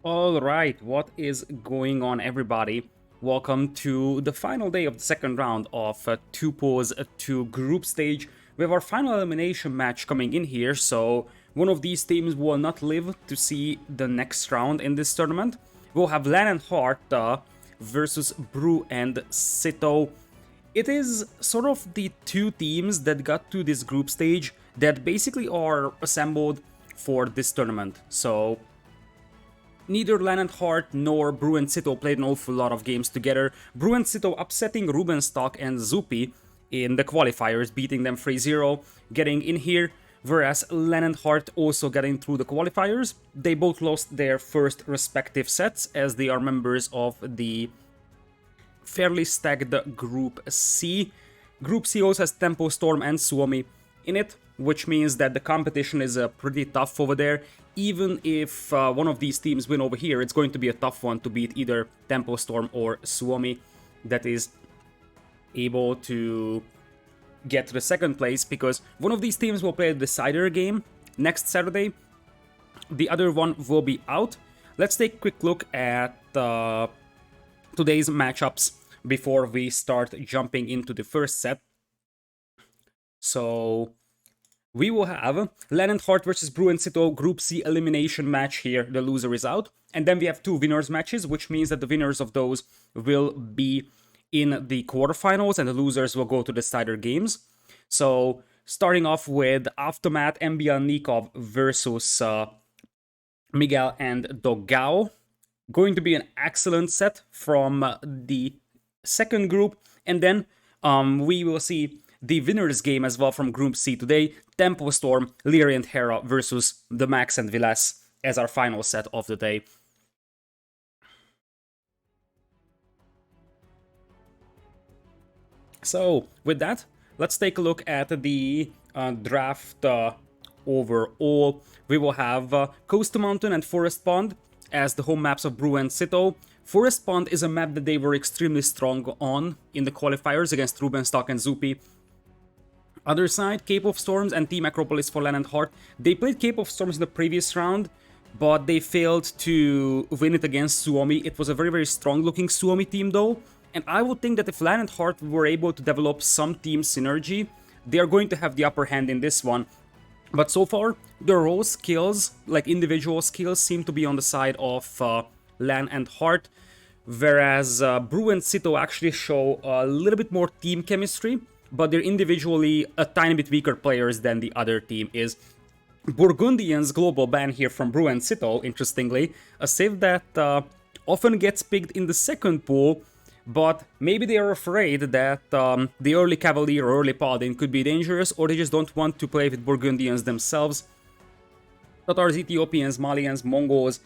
All right, what is going on, everybody? Welcome to the final day of the second round of 2 pools to group stage. We have our final elimination match coming in here, so one of these teams will not live to see the next round in this tournament. We'll have LaaaaaN+Hearttt versus Bruh+Sitaux. It is sort of the two teams that got to this group stage that basically are assembled for this tournament. So neither LaaaaaN+Hearttt nor Bruh+Sitaux played an awful lot of games together. Bruh+Sitaux upsetting Rubenstock and Zupi in the qualifiers, beating them 3-0, getting in here, whereas LaaaaaN+Hearttt also getting through the qualifiers. They both lost their first respective sets as they are members of the fairly stacked Group C. Group C also has Tempo Storm and Suomi in it, which means that the competition is pretty tough over there. Even if one of these teams win over here, it's going to be a tough one to beat either Tempo Storm or Suomi that is able to get to the second place, because one of these teams will play a decider game next Saturday. The other one will be out. Let's take a quick look at today's matchups before we start jumping into the first set. So we will have LaaaaaN+Hearttt versus Bruh+Sitaux Group C elimination match here. The loser is out. And then we have two winners matches, which means that the winners of those will be in the quarterfinals and the losers will go to the decider games. So starting off with Aftermath, MBL Nikov versus Miguel and Dogao. Going to be an excellent set from the second group. And then we will see the winners game as well from Group C today. Tempo Storm, Leary and Hera versus the Max and Vilas as our final set of the day. So with that, let's take a look at the draft overall. We will have Coast to Mountain and Forest Pond as the home maps of Bruh+Sitaux. Forest Pond is a map that they were extremely strong on in the qualifiers against Rubenstock and Zupi. Other side, Cape of Storms and Team Acropolis for LaaaaaN+Hearttt. They played Cape of Storms in the previous round, but they failed to win it against Suomi. It was a very, very strong looking Suomi team though, and I would think that if LaaaaaN+Hearttt were able to develop some team synergy, they are going to have the upper hand in this one. But so far, the raw skills, like individual skills, seem to be on the side of LaaaaaN+Hearttt, whereas Bruh+Sitaux actually show a little bit more team chemistry, but they're individually a tiny bit weaker players than the other team is. Burgundian's global ban here from Bruh+Sitaux, interestingly, a save that often gets picked in the second pool, but maybe they are afraid that the early Cavalier or early Paladin could be dangerous, or they just don't want to play with Burgundians themselves. Tatars, Ethiopians, Malians, Mongols,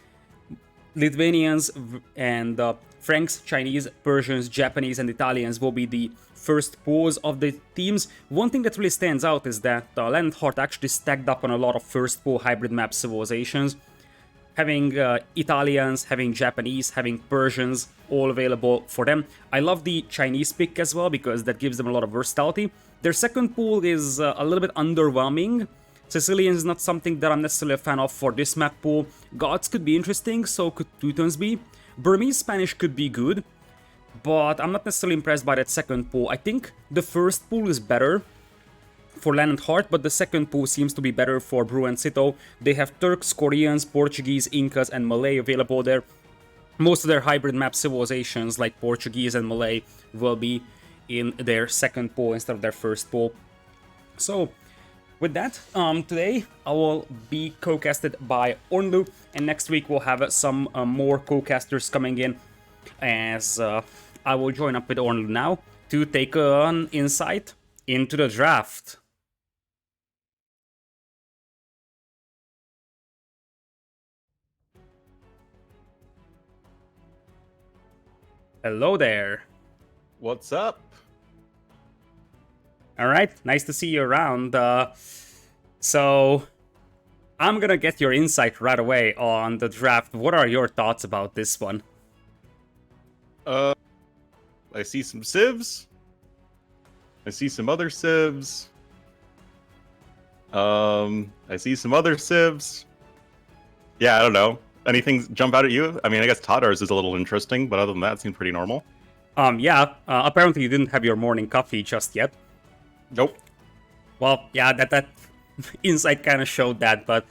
Lithuanians, and Franks, Chinese, Persians, Japanese, and Italians will be the first pools of the teams. One thing that really stands out is that LaaaaaN+Hearttt actually stacked up on a lot of first pool hybrid map civilizations. Having Italians, having Japanese, having Persians, all available for them. I love the Chinese pick as well, because that gives them a lot of versatility. Their second pool is a little bit underwhelming. Sicilians is not something that I'm necessarily a fan of for this map pool. Gods could be interesting, so could Teutons be. Burmese Spanish could be good, but I'm not necessarily impressed by that second pool. I think the first pool is better for LaaaaaN+Hearttt, but the second pool seems to be better for Bruh+Sitaux. They have Turks, Koreans, Portuguese, Incas, and Malay available there. Most of their hybrid map civilizations, like Portuguese and Malay, will be in their second pool instead of their first pool. So, with that, today I will be co-casted by Ornlu, and next week we'll have some more co-casters coming in, as I will join up with Ornlu now to take an insight into the draft. Hello there. What's up? All right, nice to see you around. So, I'm gonna get your insight right away on the draft. What are your thoughts about this one? I see some civs. I see some other civs. I see some other civs. Yeah, I don't know. Anything jump out at you? I mean, I guess Tatar's is a little interesting, but other than that, it seems pretty normal. Yeah, apparently you didn't have your morning coffee just yet. Nope. Well, yeah, that insight kind of showed that, but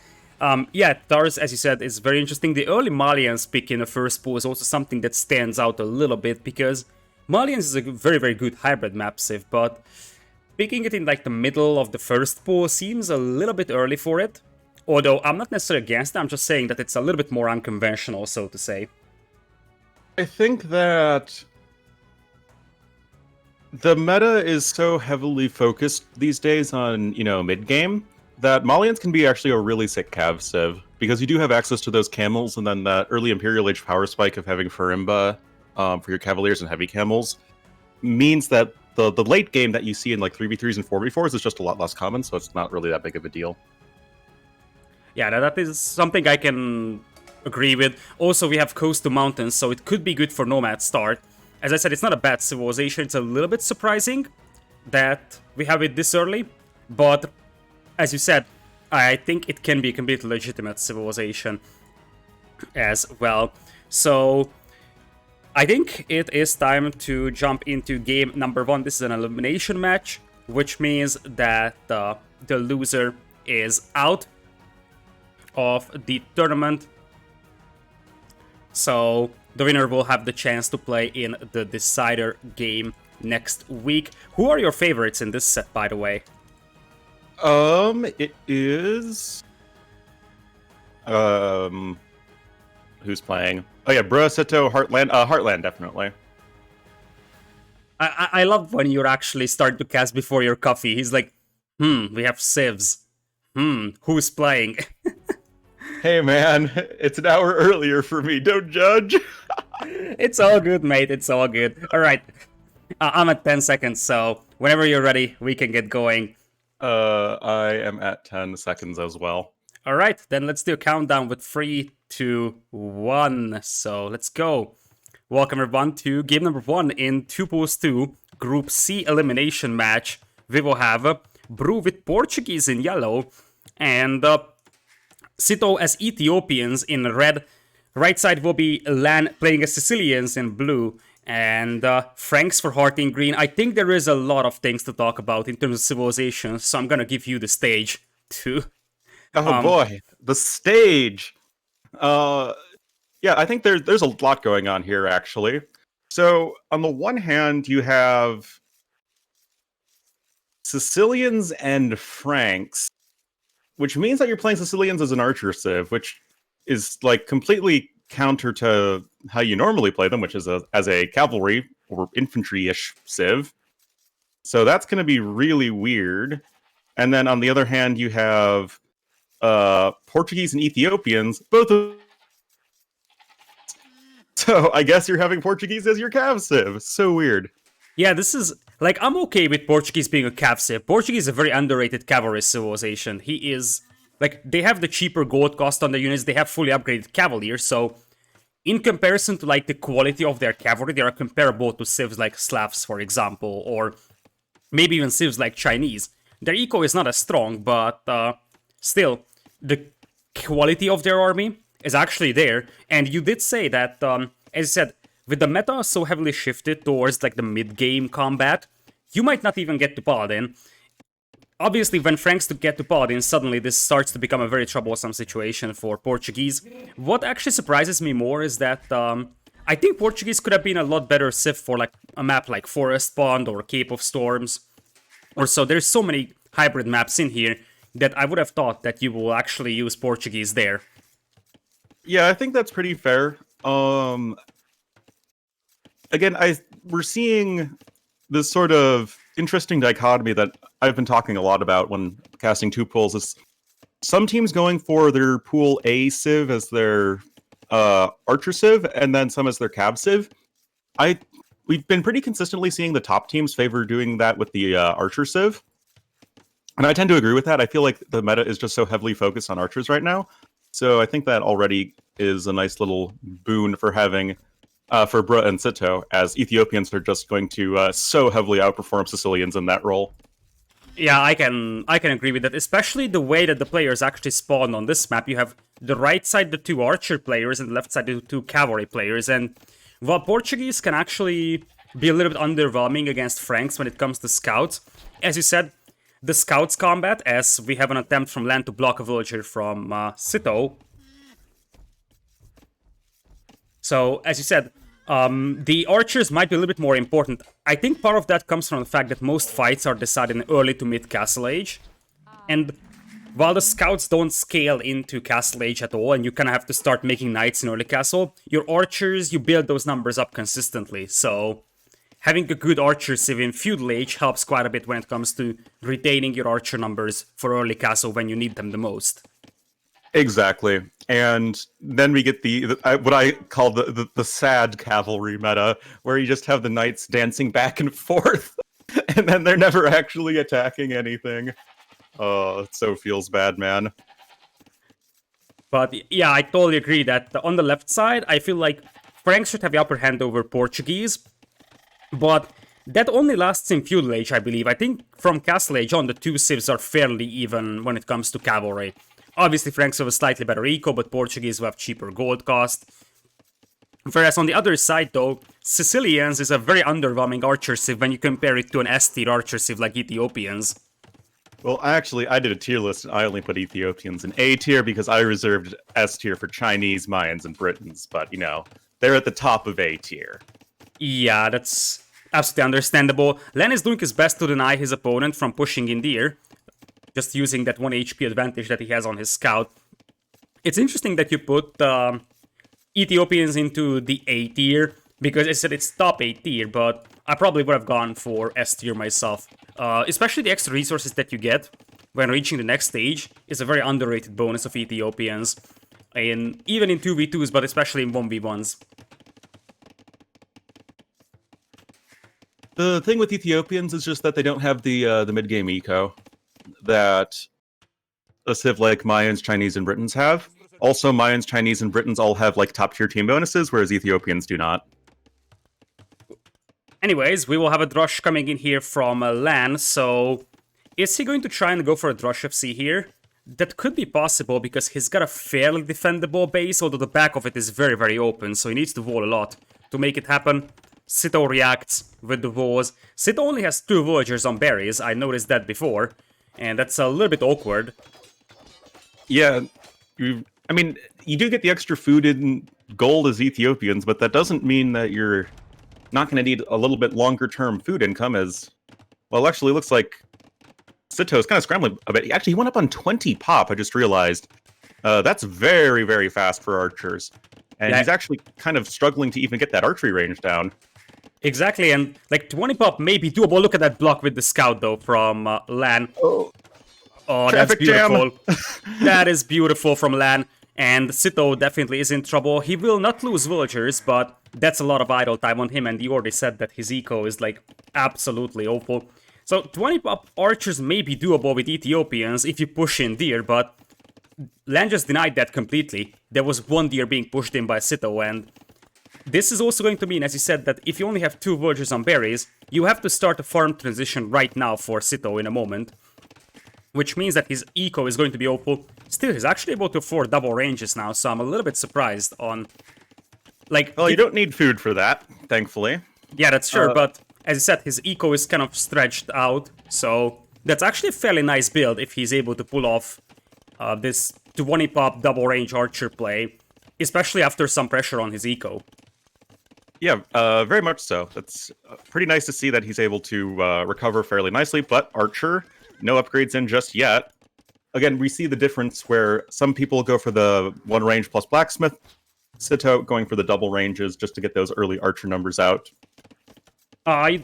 yeah, Tars, as you said, is very interesting. The early Malians pick in the first pool is also something that stands out a little bit, because Malians is a very, very good hybrid map civ, but picking it in like the middle of the first pool seems a little bit early for it. Although I'm not necessarily against it, I'm just saying that it's a little bit more unconventional, so to say. I think that the meta is so heavily focused these days on, mid-game, that Malians can be actually a really sick cav civ, because you do have access to those camels, and then that early Imperial Age power spike of having Farimba for your Cavaliers and heavy camels means that the late game that you see in like 3v3s and 4v4s is just a lot less common, so it's not really that big of a deal. Yeah, that is something I can agree with. Also, we have Coast to Mountains, so it could be good for Nomad start. As I said, it's not a bad civilization. It's a little bit surprising that we have it this early, but as you said, I think it can be a completely legitimate civilization as well. So I think it is time to jump into game number 1. This is an elimination match, which means that the loser is out of the tournament. So the winner will have the chance to play in the decider game next week. Who are your favorites in this set, by the way? It is... Who's playing? Oh yeah, Bruh+Sitaux, Heartland. Heartland, definitely. I love when you're actually starting to cast before your coffee. He's like, we have civs. Who's playing? Hey man, it's an hour earlier for me, don't judge. It's all good, mate, it's all good. Alright, I'm at 10 seconds, so whenever you're ready, we can get going. I am at 10 seconds as well. Alright, then let's do a countdown with 3, 2, 1. So let's go. Welcome everyone to game number 1 in 2 pools 2, Group C elimination match. We will have Brew with Portuguese in yellow, and Sitaux as Ethiopians in red. Right side will be LaaaN playing as Sicilians in blue, and Franks for Heart in green. I think there is a lot of things to talk about in terms of civilizations, so I'm gonna give you the stage to... Oh boy, the stage! Yeah, I think there's a lot going on here, actually. So, on the one hand, you have Sicilians and Franks, which means that you're playing Sicilians as an archer civ, which is like completely counter to how you normally play them, which is as a cavalry or infantry-ish civ. So that's going to be really weird. And then on the other hand, you have Portuguese and Ethiopians, both of... So I guess you're having Portuguese as your cav civ. So weird. Yeah, this is... Like, I'm okay with Portuguese being a cav civ. Portuguese is a very underrated cavalry civilization. He is... Like, they have the cheaper gold cost on their units, they have fully upgraded cavaliers, so... In comparison to, like, the quality of their cavalry, they are comparable to civs like Slavs, for example, or maybe even civs like Chinese. Their eco is not as strong, but still, the quality of their army is actually there. And you did say that, as I said, with the meta so heavily shifted towards like the mid-game combat, you might not even get to Paladin. Obviously, when Franks to get to Paladin, suddenly this starts to become a very troublesome situation for Portuguese. What actually surprises me more is that I think Portuguese could have been a lot better civ for like a map like Forest Pond or Cape of Storms. Or so there's so many hybrid maps in here that I would have thought that you will actually use Portuguese there. Yeah, I think that's pretty fair. Again, we're seeing this sort of interesting dichotomy that I've been talking a lot about when casting 2 pools. Is some teams going for their pool A civ as their archer civ, and then some as their cav civ. We've been pretty consistently seeing the top teams favor doing that with the archer civ. And I tend to agree with that. I feel like the meta is just so heavily focused on archers right now. So I think that already is a nice little boon for having for Bruh+Sitaux, as Ethiopians are just going to so heavily outperform Sicilians in that role. Yeah, I can agree with that, especially the way that the players actually spawn on this map. You have the right side the two archer players and the left side the two cavalry players, and while Portuguese can actually be a little bit underwhelming against Franks when it comes to scouts, as you said, the scouts combat, as we have an attempt from land to block a villager from Sito. So, as you said, the archers might be a little bit more important. I think part of that comes from the fact that most fights are decided in early to mid Castle Age. And while the scouts don't scale into Castle Age at all, and you kind of have to start making knights in early Castle, your archers, you build those numbers up consistently. So having a good archer civ in Feudal Age helps quite a bit when it comes to retaining your archer numbers for early Castle when you need them the most. Exactly. And then we get what I call the sad cavalry meta, where you just have the knights dancing back and forth, and then they're never actually attacking anything. Oh, it so feels bad, man. But yeah, I totally agree that on the left side, I feel like Franks should have the upper hand over Portuguese, but that only lasts in Feudal Age, I believe. I think from Castle Age on, the two civs are fairly even when it comes to cavalry. Obviously, Franks have a slightly better eco, but Portuguese will have cheaper gold cost. Whereas on the other side, though, Sicilians is a very underwhelming archer civ when you compare it to an S-tier archer civ like Ethiopians. Well, actually, I did a tier list, and I only put Ethiopians in A tier because I reserved S tier for Chinese, Mayans, and Britons. But, you know, they're at the top of A tier. Yeah, that's absolutely understandable. Len is doing his best to deny his opponent from pushing in deer, just using that 1 HP advantage that he has on his scout. It's interesting that you put Ethiopians into the A tier, because I said it's top A tier, but I probably would have gone for S tier myself. Especially the extra resources that you get when reaching the next stage is a very underrated bonus of Ethiopians, even in 2v2s, but especially in 1v1s. The thing with Ethiopians is just that they don't have the mid-game eco that a civ like Mayans, Chinese, and Britons have. Also, Mayans, Chinese, and Britons all have like top-tier team bonuses, whereas Ethiopians do not. Anyways, we will have a Drush coming in here from LaaaN, so is he going to try and go for a Drush FC here? That could be possible because he's got a fairly defendable base, although the back of it is very, very open, so he needs to wall a lot to make it happen. Sito reacts with the walls. Sito only has 2 villagers on berries, I noticed that before, and that's a little bit awkward. Yeah, I mean, you do get the extra food in gold as Ethiopians, but that doesn't mean that you're not going to need a little bit longer-term food income as... Well, actually, it looks like Sito is kind of scrambling a bit. Actually, he went up on 20 pop, I just realized. That's very, very fast for archers. And yeah, he's actually kind of struggling to even get that archery range down. Exactly, and like 20 pop may be doable. Look at that block with the scout, though, from LaaaN. Oh, that's beautiful. That is beautiful from LaaaN. And Sito definitely is in trouble. He will not lose villagers, but that's a lot of idle time on him, and you already said that his eco is, like, absolutely awful. So 20 pop archers may be doable with Ethiopians if you push in deer, but LaaaN just denied that completely. There was 1 deer being pushed in by Sito, and this is also going to mean, as you said, that if you only have 2 villagers on berries, you have to start a farm transition right now for Sito in a moment, which means that his eco is going to be awful. Still, he's actually able to afford double ranges now, so I'm a little bit surprised on... Like, well, you don't need food for that, thankfully. Yeah, that's sure, but as I said, his eco is kind of stretched out, so that's actually a fairly nice build if he's able to pull off this 20 pop double range archer play, especially after some pressure on his eco. Yeah, very much so. That's pretty nice to see that he's able to recover fairly nicely, but archer, no upgrades in just yet. Again, we see the difference where some people go for the 1 range plus blacksmith, Sito going for the double ranges just to get those early archer numbers out.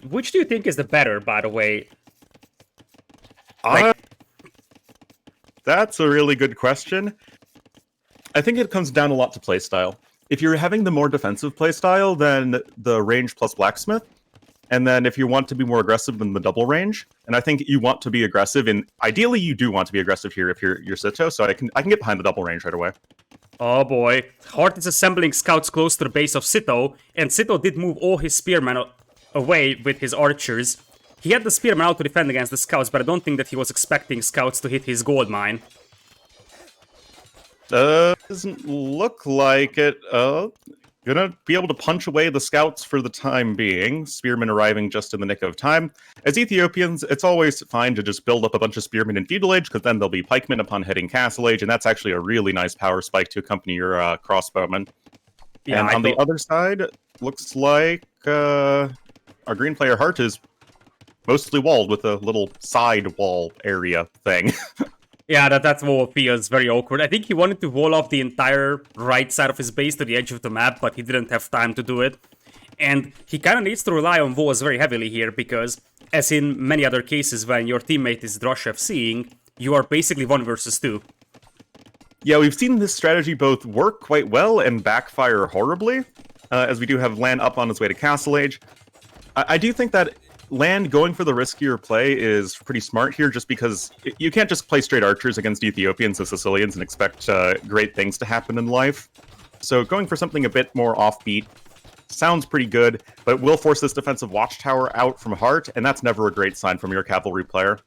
Which do you think is the better, by the way? That's a really good question. I think it comes down a lot to playstyle. If you're having the more defensive playstyle, then the range plus blacksmith. And then if you want to be more aggressive than the double range, and I think you want to be aggressive, and ideally you do want to be aggressive here if you're Sito, so I can get behind the double range right away. Oh boy, Heartt is assembling scouts close to the base of Sito, and Sito did move all his spearmen away with his archers. He had the Spearman out to defend against the scouts, but I don't think that he was expecting scouts to hit his gold mine. Doesn't look like it. Gonna be able to punch away the scouts for the time being. Spearmen arriving just in the nick of time. As Ethiopians, it's always fine to just build up a bunch of spearmen in feudal age, because then there'll be pikemen upon hitting castle age, and that's actually a really nice power spike to accompany your crossbowmen. Yeah, and on the other side, looks like our green player Heart is mostly walled with a little side wall area thing. Yeah, that wall feels very awkward. I think he wanted to wall off the entire right side of his base to the edge of the map, but he didn't have time to do it. And he kind of needs to rely on walls very heavily here, because, as in many other cases when your teammate is Drush FCing, you are basically 1 versus 2. Yeah, we've seen this strategy both work quite well and backfire horribly, as we do have LaaaN up on his way to Castle Age. I do think that LaaaN going for the riskier play is pretty smart here, just because you can't just play straight archers against Ethiopians and Sicilians and expect great things to happen in life. So going for something a bit more offbeat sounds pretty good, but will force this defensive watchtower out from Heart, and that's never a great sign from your cavalry player.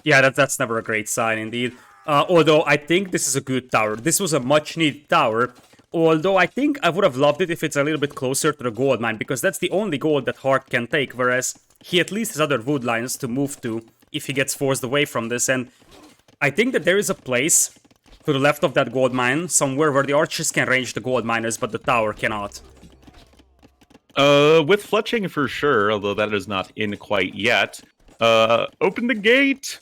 Yeah, that's never a great sign indeed. Although I think this is a good tower. This was a much-needed tower. Although I think I would have loved it if it's a little bit closer to the gold mine, because that's the only gold that Heart can take, whereas he at least has other wood lines to move to if he gets forced away from this. And I think that there is a place to the left of that gold mine, somewhere where the archers can range the gold miners, but the tower cannot. With fletching for sure, although that is not in quite yet. Open the gate!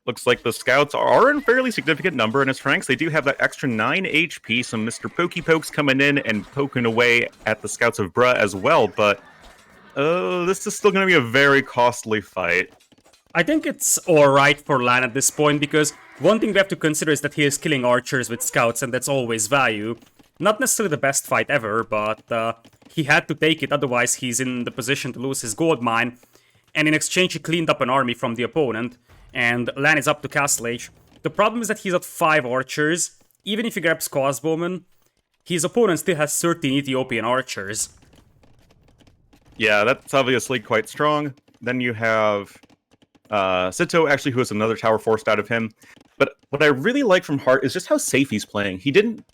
Looks like the scouts are in fairly significant number, and as Franks, they do have that extra 9 HP, so Mr. Pokey Poke's coming in and poking away at the scouts of Bruh as well, but this is still going to be a very costly fight. I think it's alright for LaaaN at this point, because one thing we have to consider is that he is killing archers with scouts, and that's always value. Not necessarily the best fight ever, but he had to take it, otherwise he's in the position to lose his gold mine, and in exchange he cleaned up an army from the opponent. And LaaaN is up to Castle Age. The problem is that he's at 5 archers. Even if he grabs crossbowmen, his opponent still has 13 Ethiopian archers. Yeah, that's obviously quite strong. Then you have Sitaux, actually, who has another tower forced out of him. But what I really like from Heart is just how safe he's playing. He didn't,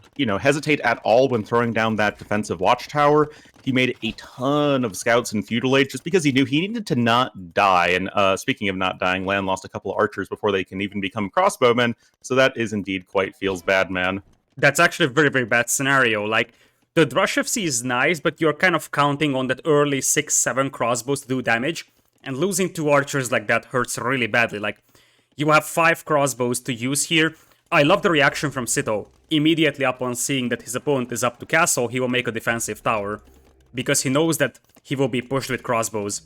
hesitate at all when throwing down that defensive watchtower. He made a ton of scouts in feudal age just because he knew he needed to not die. And speaking of not dying, LaaaN lost a couple of archers before they can even become crossbowmen. So that is indeed quite feels bad, man. That's actually a very, very bad scenario. Like, the Drush FC is nice, but you're kind of counting on that early 6-7 crossbows to do damage. And losing 2 archers like that hurts really badly. Like, you have 5 crossbows to use here. I love the reaction from Sitaux. Immediately upon seeing that his opponent is up to castle, he will make a defensive tower, because he knows that he will be pushed with crossbows.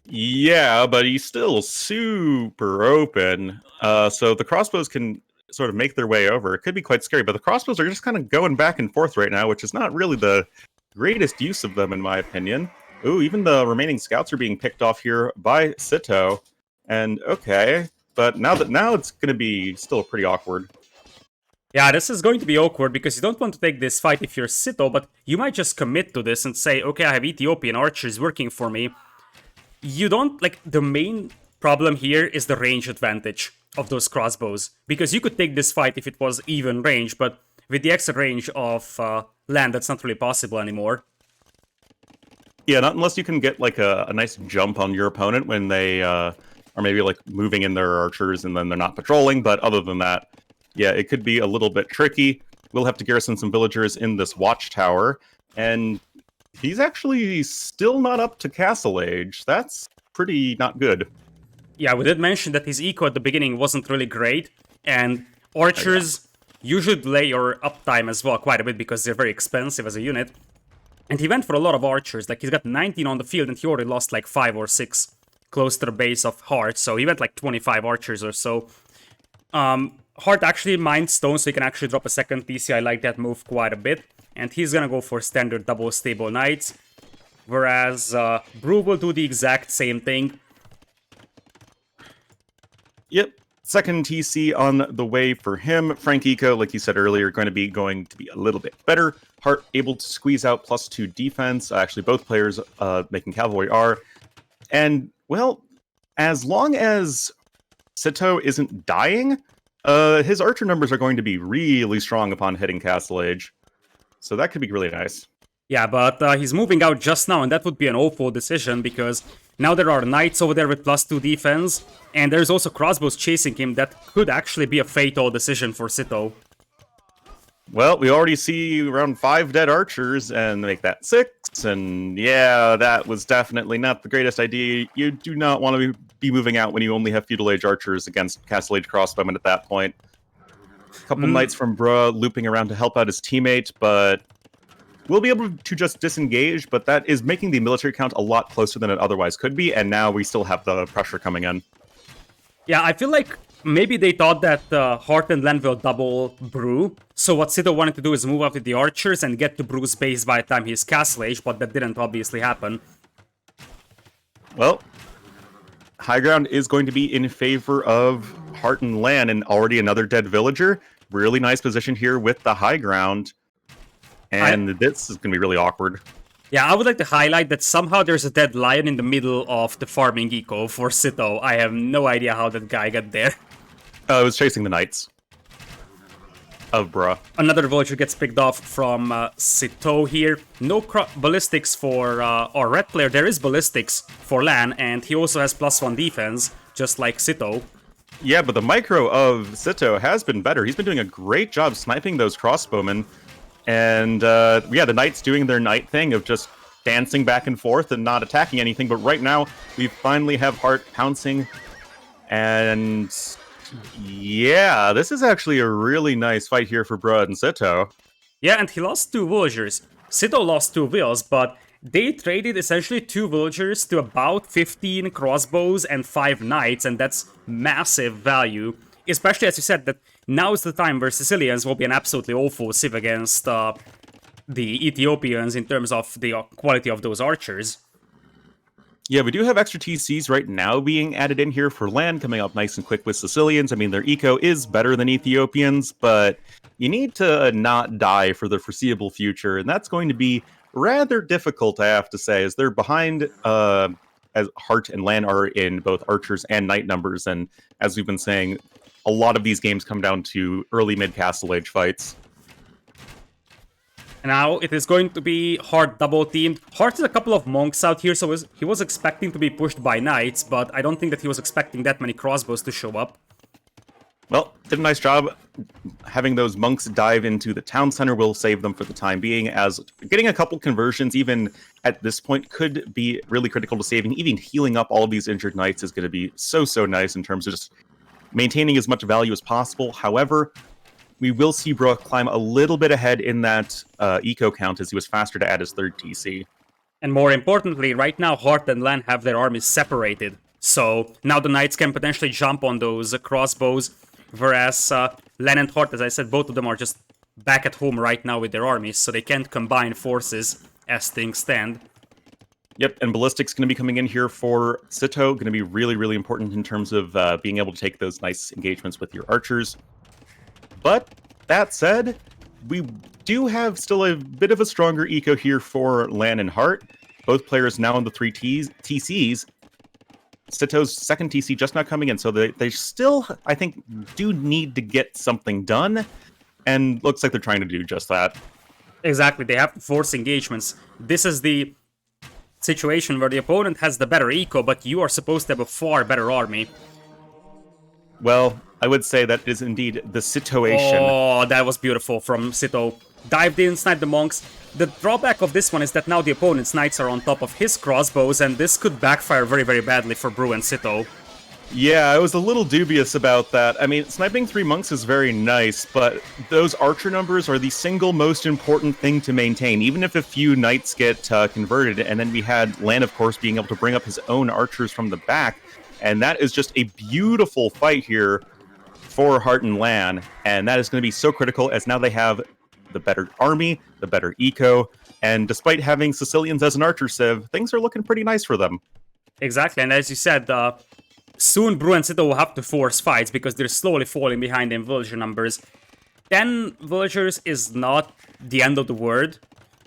Yeah, but he's still super open. So the crossbows can sort of make their way over. It could be quite scary, but the crossbows are just kind of going back and forth right now, which is not really the greatest use of them, in my opinion. Ooh, even the remaining scouts are being picked off here by Sitaux. And okay, but now it's going to be still pretty awkward. Yeah, this is going to be awkward because you don't want to take this fight if you're Sitaux, but you might just commit to this and say, okay, I have Ethiopian archers working for me. You don't, the main problem here is the range advantage of those crossbows. Because you could take this fight if it was even range, but with the extra range of LaaaN, that's not really possible anymore. Yeah, not unless you can get, a nice jump on your opponent when they are maybe, moving in their archers and then they're not patrolling, but other than that, yeah, it could be a little bit tricky. We'll have to garrison some villagers in this watchtower, and he's actually still not up to castle age. That's pretty not good. Yeah, we did mention that his eco at the beginning wasn't really great, and archers usually delay your uptime as well quite a bit because they're very expensive as a unit. And he went for a lot of archers, he's got 19 on the field and he already lost 5 or 6 close to the base of Heart, so he went 25 archers or so. Heart actually mined stone, so he can actually drop a second PC. I like that move quite a bit. And he's gonna go for standard double stable knights. Whereas Bruh will do the exact same thing. Yep. Second TC on the way for him. Frank Eco, like you said earlier, going to be a little bit better. Heart able to squeeze out +2 defense. Actually, both players making cavalry are. And Well, as long as Sitaux isn't dying, his archer numbers are going to be really strong upon hitting Castle Age. So that could be really nice. Yeah, but he's moving out just now, and that would be an awful decision, because now there are knights over there with +2 defense, and there's also crossbows chasing him. That could actually be a fatal decision for Sitaux. Well, we already see around 5 dead archers, and make that 6, and yeah, that was definitely not the greatest idea. You do not want to be moving out when you only have feudal age archers against Castle Age crossbowmen at that point. A couple knights from Bruh looping around to help out his teammate, but we'll be able to just disengage, but that is making the military count a lot closer than it otherwise could be, and now we still have the pressure coming in. Yeah, I feel like maybe they thought that Heart and LaaaaaN will double Brew, so what Sitaux wanted to do is move up with the archers and get to Brew's base by the time he's Castle Age, but that didn't obviously happen. Well, high ground is going to be in favor of Heart and LaaaaaN, and already another dead villager. Really nice position here with the high ground. And this is going to be really awkward. Yeah, I would like to highlight that somehow there's a dead lion in the middle of the farming eco for Sitaux. I have no idea how that guy got there. I was chasing the knights of Bruh. Another villager gets picked off from Sitaux here. No ballistics for our red player. There is ballistics for LaaaaaN, and he also has +1 defense, just like Sitaux. Yeah, but the micro of Sitaux has been better. He's been doing a great job sniping those crossbowmen. And, yeah, the knights doing their knight thing of just dancing back and forth and not attacking anything. But right now, we finally have Heart pouncing. And, yeah, this is actually a really nice fight here for Bruh and Sitaux. Yeah, and he lost 2 villagers. Sitaux lost 2 vills, but they traded essentially 2 villagers to about 15 crossbows and 5 knights, and that's massive value. Especially as you said, that now is the time where Sicilians will be an absolutely awful civ against the Ethiopians in terms of the quality of those archers. Yeah, we do have extra TCs right now being added in here for LaaaaaN, coming up nice and quick with Sicilians. I mean, their eco is better than Ethiopians, but you need to not die for the foreseeable future, and that's going to be rather difficult, I have to say, as they're behind as Heart and LaaaaaN are in both archers and knight numbers, and as we've been saying, a lot of these games come down to early mid-Castle Age fights. Now it is going to be Heart double-teamed. Heart has a couple of monks out here, so he was expecting to be pushed by knights, but I don't think that he was expecting that many crossbows to show up. Well, did a nice job. Having those monks dive into the town center will save them for the time being, as getting a couple conversions, even at this point, could be really critical to saving. Even healing up all of these injured knights is going to be so nice in terms of just maintaining as much value as possible. However, we will see Bruh climb a little bit ahead in that eco count, as he was faster to add his 3rd TC. And more importantly, right now Heart and LaaaaaN have their armies separated. So now the knights can potentially jump on those crossbows, whereas LaaaaaN and Heart, as I said, both of them are just back at home right now with their armies, so they can't combine forces as things stand. Yep, and Ballistic's going to be coming in here for Sitaux, going to be really important in terms of being able to take those nice engagements with your archers. But, that said, we do have still a bit of a stronger eco here for LaaaaaN and Heart. Both players now on the 3 TCs. Sitau's 2nd TC just not coming in, so they still, I think, do need to get something done, and looks like they're trying to do just that. Exactly, they have to force engagements. This is the situation where the opponent has the better eco, but you are supposed to have a far better army. Well, I would say that is indeed the situation. Oh, that was beautiful from Sitaux. Dived in, sniped the monks. The drawback of this one is that now the opponent's knights are on top of his crossbows, and this could backfire very badly for Bruh and Sitaux. Yeah, I was a little dubious about that. I mean, sniping 3 monks is very nice, but those archer numbers are the single most important thing to maintain, even if a few knights get converted. And then we had LaaaaaN, of course, being able to bring up his own archers from the back, and that is just a beautiful fight here for Heart and LaaaaaN, and that is going to be so critical, as now they have the better army, the better eco, and despite having Sicilians as an archer civ, things are looking pretty nice for them. Exactly, and as you said, soon Bruh and Sitaux will have to force fights because they're slowly falling behind in villager numbers. 10 villagers is not the end of the world,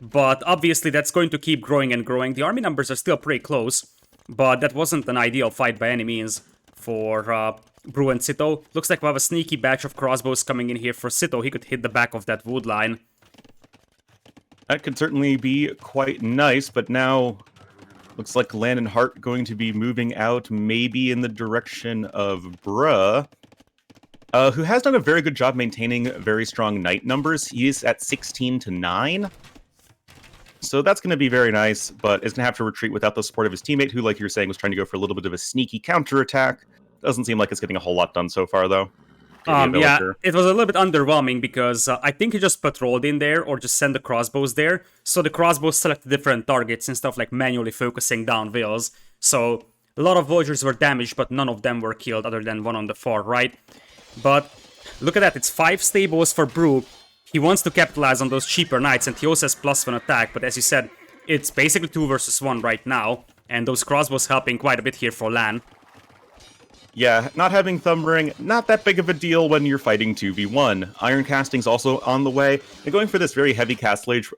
but obviously that's going to keep growing and growing. The army numbers are still pretty close. but that wasn't an ideal fight by any means for Bruh+Sitaux. Looks like we have a sneaky batch of crossbows coming in here for Sitaux. He could hit the back of that wood line. That could certainly be quite nice, but now looks like LaaaaaN+Hearttt going to be moving out maybe in the direction of Bruh, who has done a very good job maintaining very strong knight numbers. He is at 16 to 9. So that's going to be very nice, but is going to have to retreat without the support of his teammate, who, like you were saying, was trying to go for a little bit of a sneaky counterattack. Doesn't seem like it's getting a whole lot done so far, though. Yeah, it was a little bit underwhelming because I think he just patrolled in there or just sent the crossbows there. So the crossbows select different targets instead of like manually focusing down vills. So a lot of villagers were damaged, but none of them were killed other than one on the far right. But look at that, it's 5 stables for Bruh. He wants to capitalize on those cheaper knights, and he also has +1 attack, but as you said, it's basically 2 versus 1 right now, and those crossbows helping quite a bit here for LaaaN. Yeah, not having Thumb Ring, not that big of a deal when you're fighting 2v1. Iron Casting's also on the way, and going for this very heavy Castlage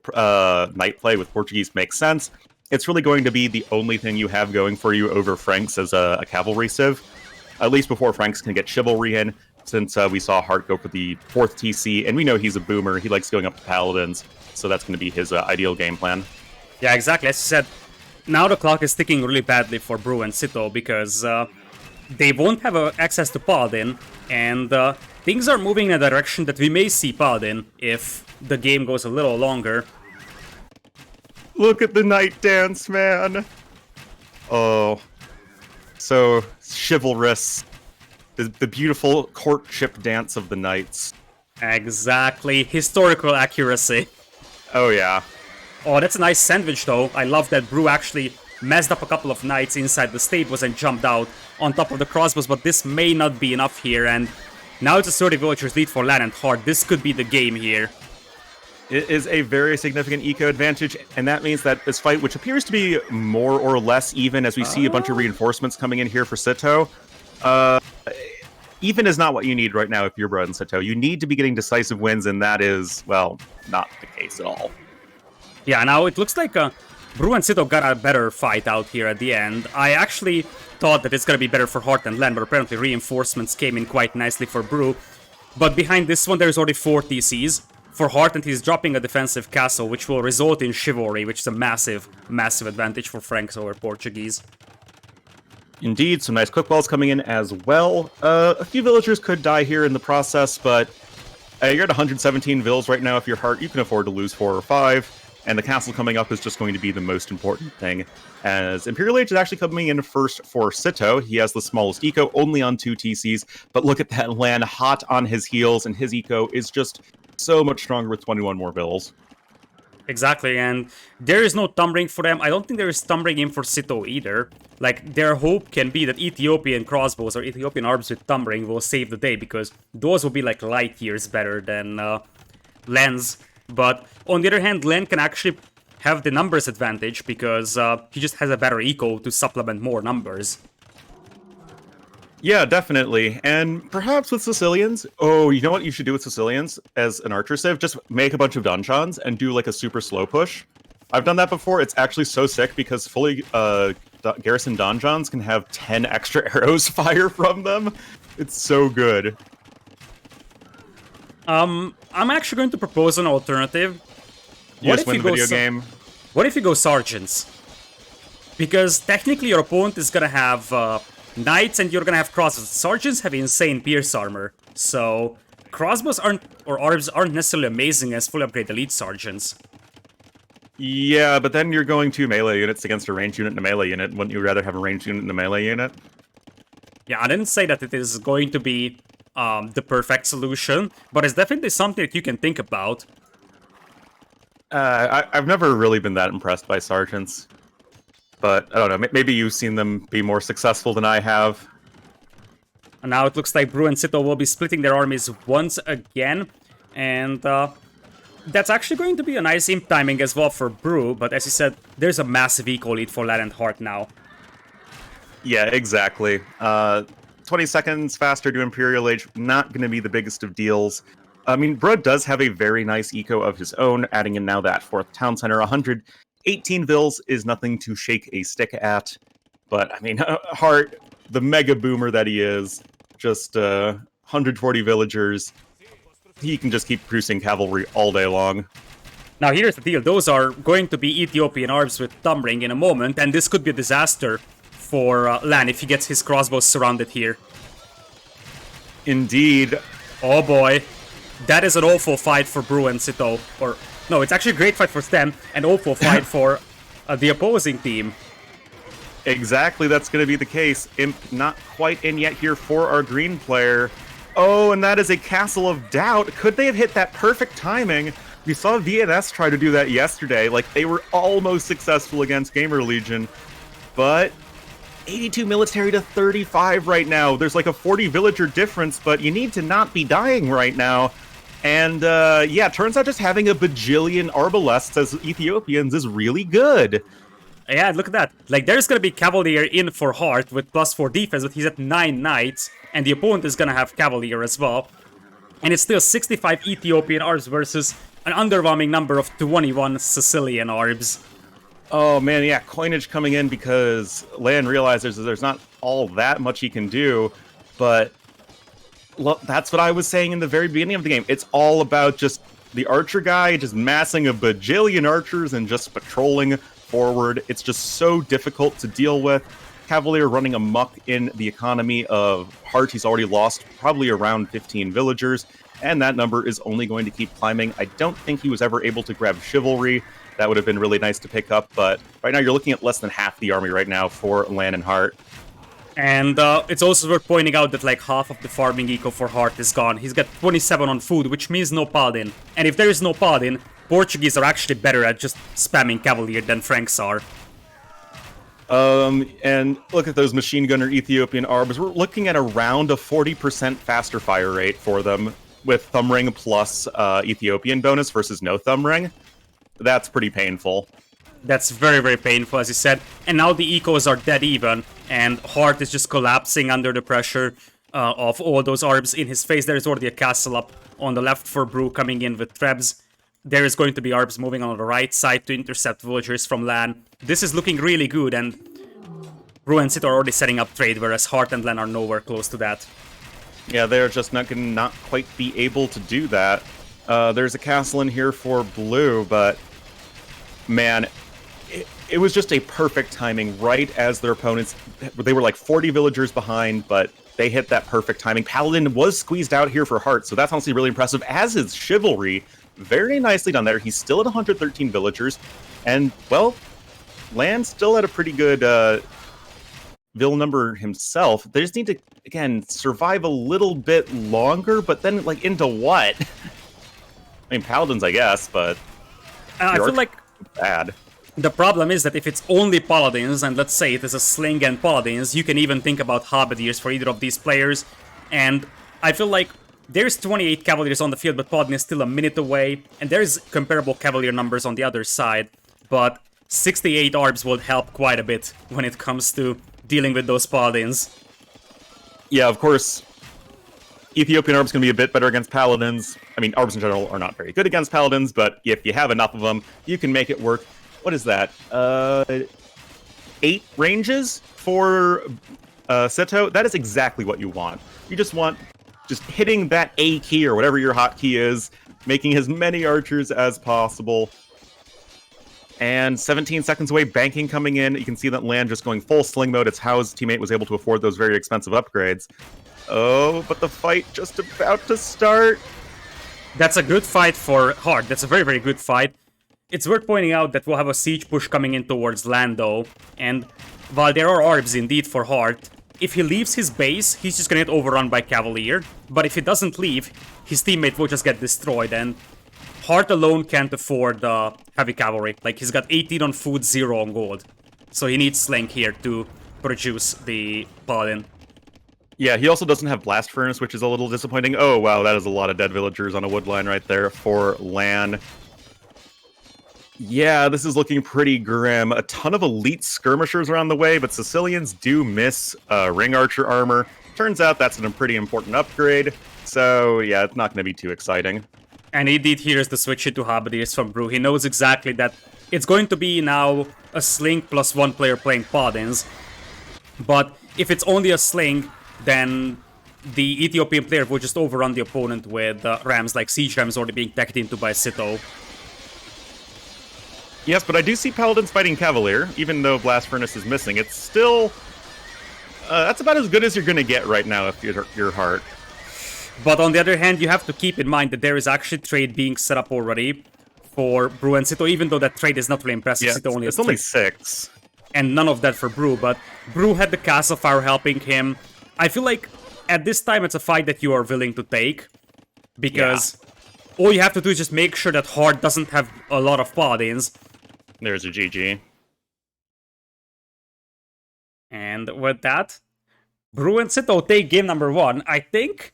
knight play with Portuguese makes sense. It's really going to be the only thing you have going for you over Franks as a cavalry civ, at least before Franks can get Chivalry in, since we saw Hart go for the 4th TC, and we know he's a boomer, he likes going up to Paladins, so that's going to be his ideal game plan. Yeah, exactly, as you said, now the clock is ticking really badly for Bruh+Sitaux because they won't have access to Paladin, and things are moving in a direction that we may see Paladin if the game goes a little longer. Look at the Knight Dance, man! Oh, so chivalrous. The beautiful courtship dance of the knights. Exactly. Historical accuracy. Oh, yeah. Oh, that's a nice sandwich, though. I love that Bruh actually messed up a couple of knights inside the stables and jumped out on top of the crossbows, but this may not be enough here, and now it's a 30 villagers lead for LaaaaaN+Hearttt. This could be the game here. It is a very significant eco advantage, and that means that this fight, which appears to be more or less even as we see a bunch of reinforcements coming in here for Sitaux, even is not what you need right now if you're Bruh+Sitaux. You need to be getting decisive wins, and that is, well, not the case at all. Yeah, now it looks like Bruh+Sitaux got a better fight out here at the end. I actually thought that it's gonna be better for Hearttt and LaaaN, but apparently reinforcements came in quite nicely for Bruh. But behind this one, there's already 4 TCs for Hearttt, and he's dropping a defensive castle, which will result in Chivalry, which is a massive, massive advantage for Franks over Portuguese. Indeed, some nice quick balls coming in as well. A few villagers could die here in the process, but you're at 117 vills right now if you're Hearttt. You can afford to lose 4 or 5, and the castle coming up is just going to be the most important thing. As Imperial Age is actually coming in first for Sitaux. He has the smallest eco, only on 2 TCs, but look at that LaaaN hot on his heels, and his eco is just so much stronger with 21 more vills. Exactly, and there is no thumb ring for them. I don't think there is thumb ring in for Sitaux either. Like, their hope can be that Ethiopian crossbows or Ethiopian arms with thumb ring will save the day, because those will be like light years better than LaaaN's. But on the other hand, LaaaN can actually have the numbers advantage because he just has a better eco to supplement more numbers. Yeah, definitely. And perhaps with Sicilians, oh, you know what you should do with Sicilians as an archer civ? Just make a bunch of donjons and do like a super slow push. I've done that before. It's actually so sick because fully garrison donjons can have 10 extra arrows fire from them. It's so good. I'm actually going to propose an alternative. You just win the video game. What if you go sergeants? Because technically your opponent is gonna have knights and you're gonna have crossbows. Sergeants have insane pierce armor, so crossbows aren't, or arms aren't necessarily amazing as fully upgraded elite sergeants. Yeah, but then you're going 2 melee units against a ranged unit and a melee unit. Wouldn't you rather have a ranged unit and a melee unit? Yeah, I didn't say that it is going to be the perfect solution, but it's definitely something that you can think about. I've never really been that impressed by sergeants. But, I don't know, maybe you've seen them be more successful than I have. And now it looks like Bruh+Sitaux will be splitting their armies once again. And that's actually going to be a nice imp timing as well for Bruh. But as you said, there's a massive eco lead for LaaaaaN+Hearttt now. Yeah, exactly. 20 seconds faster to Imperial Age, not going to be the biggest of deals. I mean, Bruh does have a very nice eco of his own, adding in now that 4th town center. 118 vills is nothing to shake a stick at. But, I mean, Heartt, the mega boomer that he is, just 140 villagers, he can just keep producing cavalry all day long. Now here's the deal, those are going to be Ethiopian arms with Thumb Ring in a moment, and this could be a disaster for LaaaN if he gets his crossbows surrounded here. Indeed. Oh boy. That is an awful fight for Bruh+Sitaux. Or, no, it's actually a great fight for them, and awful fight for the opposing team. Exactly, that's going to be the case. Imp not quite in yet here for our green player. Oh, and that is a Castle of Doubt. Could they have hit that perfect timing? We saw VNS try to do that yesterday. Like, they were almost successful against Gamer Legion. But 82 military to 35 right now. There's like a 40 villager difference, but you need to not be dying right now. And yeah, turns out just having a bajillion arbalests as Ethiopians is really good. Yeah, look at that. Like, there's gonna be Cavalier in for Heartt with +4 defense, but he's at 9 knights, and the opponent is gonna have Cavalier as well. And it's still 65 Ethiopian arbs versus an underwhelming number of 21 Sicilian arbs. Oh man, yeah, coinage coming in because LaaaN realizes there's not all that much he can do, but that's what I was saying in the very beginning of the game. It's all about just the archer guy just massing a bajillion archers and just patrolling forward. It's just so difficult to deal with. Cavalier running amok in the economy of Heartt. He's already lost probably around 15 villagers, and that number is only going to keep climbing. I don't think he was ever able to grab Chivalry. That would have been really nice to pick up, but right now you're looking at less than half the army right now for LaaaN and Heartt. And it's also worth pointing out that like half of the farming eco for Heartt is gone. He's got 27 on food, which means no paladin. And if there is no paladin, Portuguese are actually better at just spamming Cavalier than Franks are. And look at those machine gunner Ethiopian arbs. We're looking at around a 40% faster fire rate for them with thumb ring plus Ethiopian bonus versus no thumb ring. That's pretty painful. That's very, very painful, as you said. And now the ecos are dead even, and Heartt is just collapsing under the pressure of all those arbs in his face. There is already a castle up on the left for Bruh coming in with Trebs. There is going to be arbs moving on the right side to intercept villagers from LaaaN. This is looking really good, and Bruh+Sitaux are already setting up trade, whereas Heartt and LaaaN are nowhere close to that. Yeah, they're just not going to not quite be able to do that. There's a castle in here for blue, but man, it was just a perfect timing right as their opponents, they were like 40 villagers behind, but they hit that perfect timing. Paladin was squeezed out here for Heartt, so that's honestly really impressive, as is Chivalry. Very nicely done there. He's still at 113 villagers, and, well, LaaaN's still at a pretty good vill number himself. They just need to, again, survive a little bit longer, but then, like, into what? I mean, Paladins, I guess, but I feel like bad. The problem is that if it's only Paladins, and let's say it is a Sling and Paladins, you can even think about Halberdiers for either of these players, and I feel like there's 28 Cavaliers on the field, but Paladin is still a minute away, and there's comparable Cavalier numbers on the other side, but 68 arbs will help quite a bit when it comes to dealing with those Paladins. Yeah, of course, Ethiopian arbs can be a bit better against Paladins. I mean, arbs in general are not very good against Paladins, but if you have enough of them, you can make it work. What is that? 8 ranges for Sitaux? That is exactly what you want. You just want just hitting that A key or whatever your hotkey is, making as many archers as possible. And 17 seconds away, banking coming in. You can see that LaaaN just going full sling mode. It's how his teammate was able to afford those very expensive upgrades. Oh, but the fight just about to start. That's a good fight for Heartt. That's a very, very good fight. It's worth pointing out that we'll have a siege push coming in towards LaaaN though, and while there are arbs indeed for Heartt, if he leaves his base, he's just gonna get overrun by Cavalier, but if he doesn't leave, his teammate will just get destroyed, and Heartt alone can't afford heavy cavalry. Like, he's got 18 on food, 0 on gold, so he needs Sling here to produce the Paladin. Yeah, he also doesn't have Blast Furnace, which is a little disappointing. Oh wow, that is a lot of dead villagers on a wood line right there for LaaaN. Yeah, this is looking pretty grim. A ton of elite skirmishers around the way, but Sicilians do miss ring archer armor. Turns out that's a pretty important upgrade, so yeah, it's not going to be too exciting. And indeed, here's the switch into Halberdiers from Bruh. He knows exactly that it's going to be now a Sling plus 1 player playing Paladins. But if it's only a sling, then the Ethiopian player will just overrun the opponent with rams, like siege rams already being packed into by Sitaux. Yes, but I do see Paladins fighting Cavalier, even though Blast Furnace is missing. It's still... that's about as good as you're going to get right now if you're Heart. But on the other hand, you have to keep in mind that there is actually trade being set up already for Bruh+Sitaux, even though that trade is not really impressive. Yeah, it's only 6. And none of that for Bruh, but Bruh had the Castle Fire helping him. I feel like at this time it's a fight that you are willing to take, because all you have to do is just make sure that Heart doesn't have a lot of Paladins. There's a GG. And with that, Bruh+Sitaux take game number 1. I think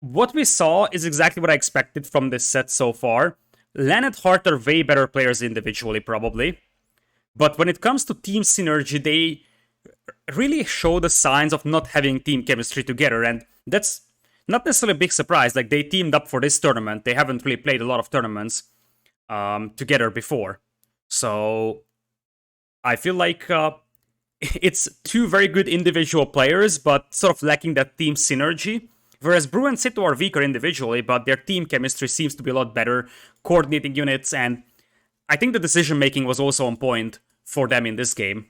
what we saw is exactly what I expected from this set so far. LaaaaaN and Heartt are way better players individually, probably. But when it comes to team synergy, they really show the signs of not having team chemistry together, and that's not necessarily a big surprise. Like, they teamed up for this tournament. They haven't really played a lot of tournaments together before. So I feel like it's two very good individual players, but sort of lacking that team synergy. Whereas Bruh+Sitaux are weaker individually, but their team chemistry seems to be a lot better, coordinating units, and I think the decision-making was also on point for them in this game.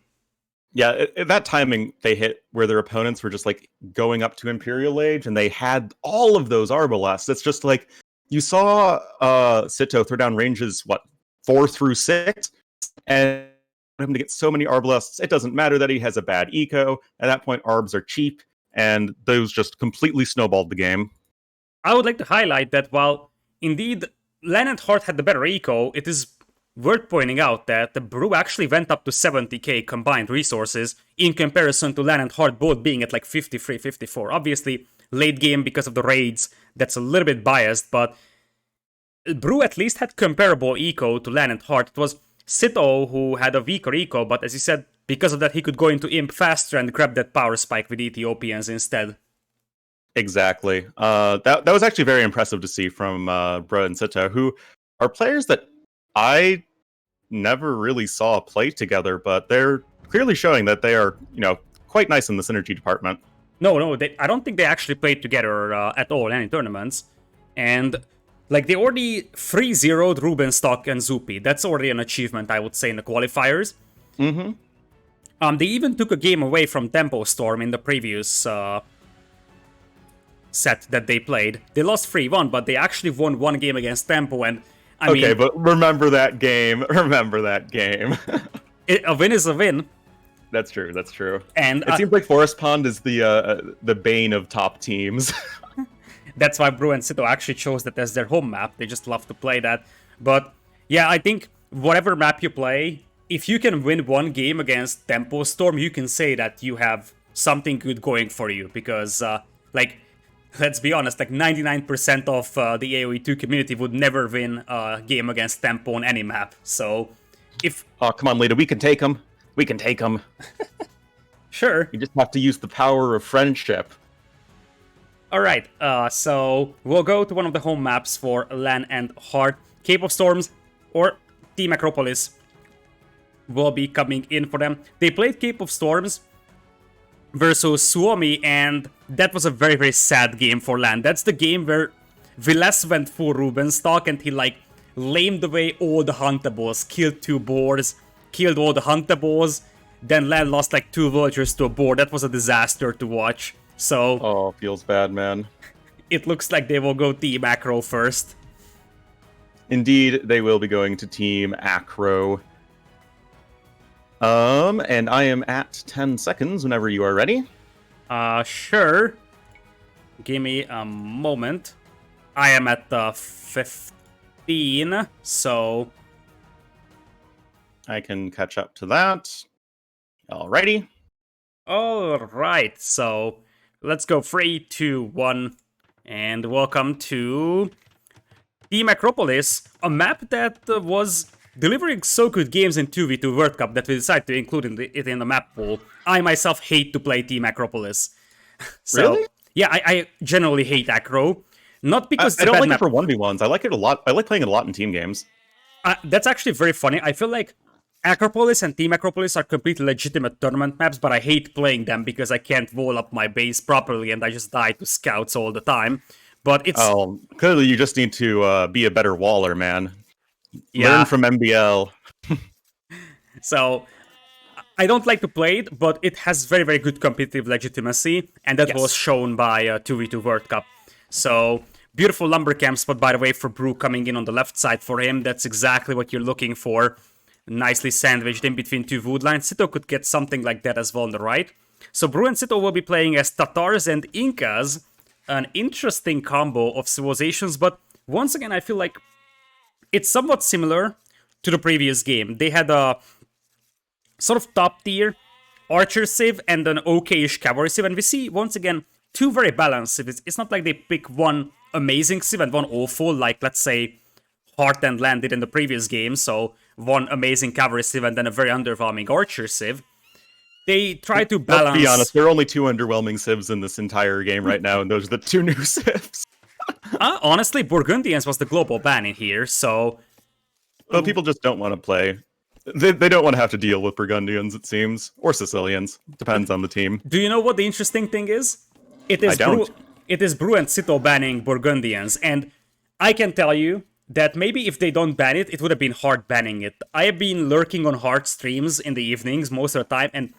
Yeah, at that timing they hit where their opponents were just like going up to Imperial Age, and they had all of those Arbalests. It's just like, you saw Sitaux throw down ranges, 4 through 6, and for him to get so many Arbalests, it doesn't matter that he has a bad eco. At that point, Arbs are cheap, and those just completely snowballed the game. I would like to highlight that while indeed LaaaaaN and Heartt had the better eco, it is worth pointing out that the Bruh actually went up to 70k combined resources in comparison to LaaaaaN and Heartt both being at like 53, 54. Obviously, late game because of the raids, that's a little bit biased, but Bruh at least had comparable eco to LaaaaaN and Heartt. It was Sitaux who had a weaker eco, but as you said, because of that he could go into Imp faster and grab that power spike with Ethiopians instead. Exactly. That was actually very impressive to see from Bruh+Sitaux, who are players that I never really saw play together, but they're clearly showing that they are, quite nice in the synergy department. No, I don't think they actually played together at all in any tournaments. And like, they already 3-0'd Rubenstock and Zupi. That's already an achievement, I would say, in the qualifiers. Mm-hmm. They even took a game away from Tempo Storm in the previous set that they played. They lost 3-1, but they actually won one game against Tempo, and I mean... but remember that game. Remember that game. A win is a win. That's true, that's true. And it seems like Forest Pond is the bane of top teams. That's why Bruh+Sitaux actually chose that as their home map. They just love to play that. But yeah, I think whatever map you play, if you can win one game against Tempo Storm, you can say that you have something good going for you. Because, let's be honest, 99% of the AoE2 community would never win a game against Tempo on any map. So, if... Oh, come on, Lita, we can take them. We can take them. Sure. You just have to use the power of friendship. Alright, so we'll go to one of the home maps for LaaaaaN and Heartt. Cape of Storms or Team Acropolis will be coming in for them. They played Cape of Storms versus Suomi, and that was a very, very sad game for LaaaaaN. That's the game where Viles went full Rubenstock and he, lamed away all the Huntables, killed 2 boars, killed all the Huntables, then LaaaaaN lost, 2 villagers to a boar. That was a disaster to watch. So... Oh, feels bad, man. It looks like they will go Team Acro first. Indeed, they will be going to Team Acro. And I am at 10 seconds whenever you are ready. Sure. Give me a moment. I am at 15, so... I can catch up to that. Alrighty. Alright, so let's go 3, 2, 1, and welcome to Team Acropolis, a map that was delivering so good games in 2v2 World Cup that we decided to include it in the map pool. I myself hate to play Team Acropolis. So, really? Yeah, I generally hate Acro. Not because it's I don't a bad like map. it for 1v1s. I like it a lot. I like playing it a lot in team games. That's actually very funny. I feel like Acropolis and Team Acropolis are completely legitimate tournament maps, but I hate playing them because I can't wall up my base properly and I just die to scouts all the time. But it's... Oh, clearly you just need to be a better waller, man. Yeah. Learn from MBL. So, I don't like to play it, but it has very, very good competitive legitimacy, and that was shown by 2v2 World Cup. So, beautiful lumber camp spot, by the way, for Bruh coming in on the left side for him. That's exactly what you're looking for. Nicely sandwiched in between two wood lines. Sitaux could get something like that as well on the right. So Bruh and Sitaux will be playing as Tatars and Incas. An interesting combo of civilizations, but once again, I feel like it's somewhat similar to the previous game. They had a sort of top tier archer civ and an okay-ish cavalry civ, and we see once again two very balanced civs. It's not like they pick one amazing civ and one awful, like let's say Heart and LaaaN did in the previous game, so one amazing cavalry civ and then a very underwhelming archer civ. They try to balance... Let's be honest, there are only two underwhelming civs in this entire game right now, and those are the two new civs. Honestly, Burgundians was the global ban in here, so... Well, people just don't want to play. They don't want to have to deal with Burgundians, it seems. Or Sicilians. Depends on the team. Do you know what the interesting thing is? It is Bruh and Sitaux banning Burgundians, and I can tell you that maybe if they don't ban it, it would have been hard banning it. I have been lurking on Heart streams in the evenings most of the time, and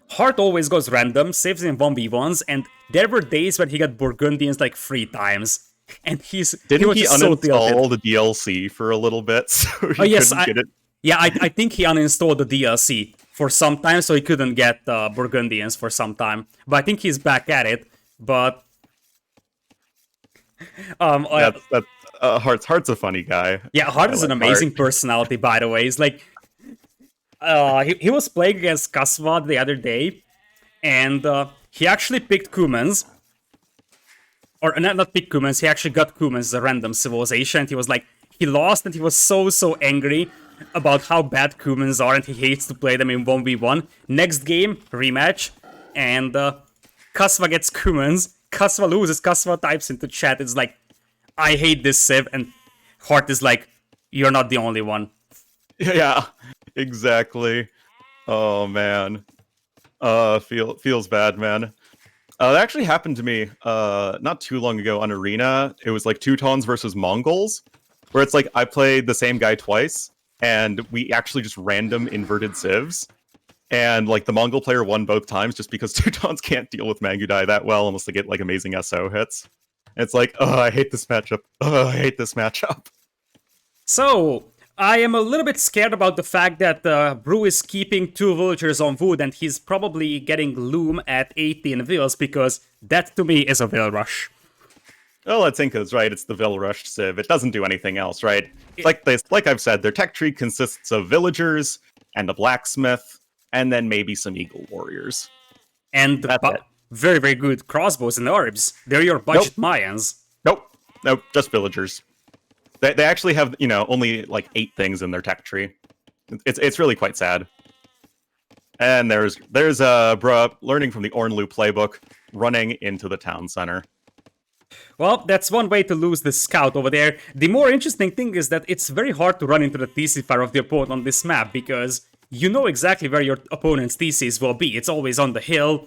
Heart always goes random, saves in 1v1s, and there were days when he got Burgundians like 3 times. And he uninstall the DLC for a little bit so he couldn't get it? Yeah, I think he uninstalled the DLC for some time, so he couldn't get Burgundians for some time. But I think he's back at it. But Heart's a funny guy. Yeah, Heart is an amazing personality, by the way. He's like, he was playing against Kasvad the other day, and he actually picked Cumans. Or not picked Cumans, he actually got Cumans as a random civilization, and he was like, he lost, and he was so angry about how bad Cumans are, and he hates to play them in 1v1. Next game, rematch, and Kasva gets Cumans, Kasva loses, Kasva types into chat, it's like, I hate this civ, and Heart is like, you're not the only one. Yeah, exactly. Oh, man. Feels bad, man. That actually happened to me not too long ago on Arena. It was like Teutons versus Mongols, where it's like I played the same guy twice, and we actually just random inverted civs. And like the Mongol player won both times just because Teutons can't deal with Mangudai that well unless they get like amazing SO hits. And it's like, oh, I hate this matchup. Oh, I hate this matchup. So, I am a little bit scared about the fact that Bruh is keeping 2 villagers on wood, and he's probably getting Loom at 18 vills, because that to me is a vill rush. Well, I think it's right. It's the vill rush civ. It doesn't do anything else, right? Like I've said, their tech tree consists of villagers and a blacksmith, and then maybe some eagle warriors. And very, very good crossbows and orbs. They're your budget Mayans. Nope, just villagers. They actually have, only like 8 things in their tech tree. It's really quite sad. And there's Bruh learning from the Ornlu playbook, running into the town center. Well, that's one way to lose the scout over there. The more interesting thing is that it's very hard to run into the TC fire of the opponent on this map, because you know exactly where your opponent's TCs will be. It's always on the hill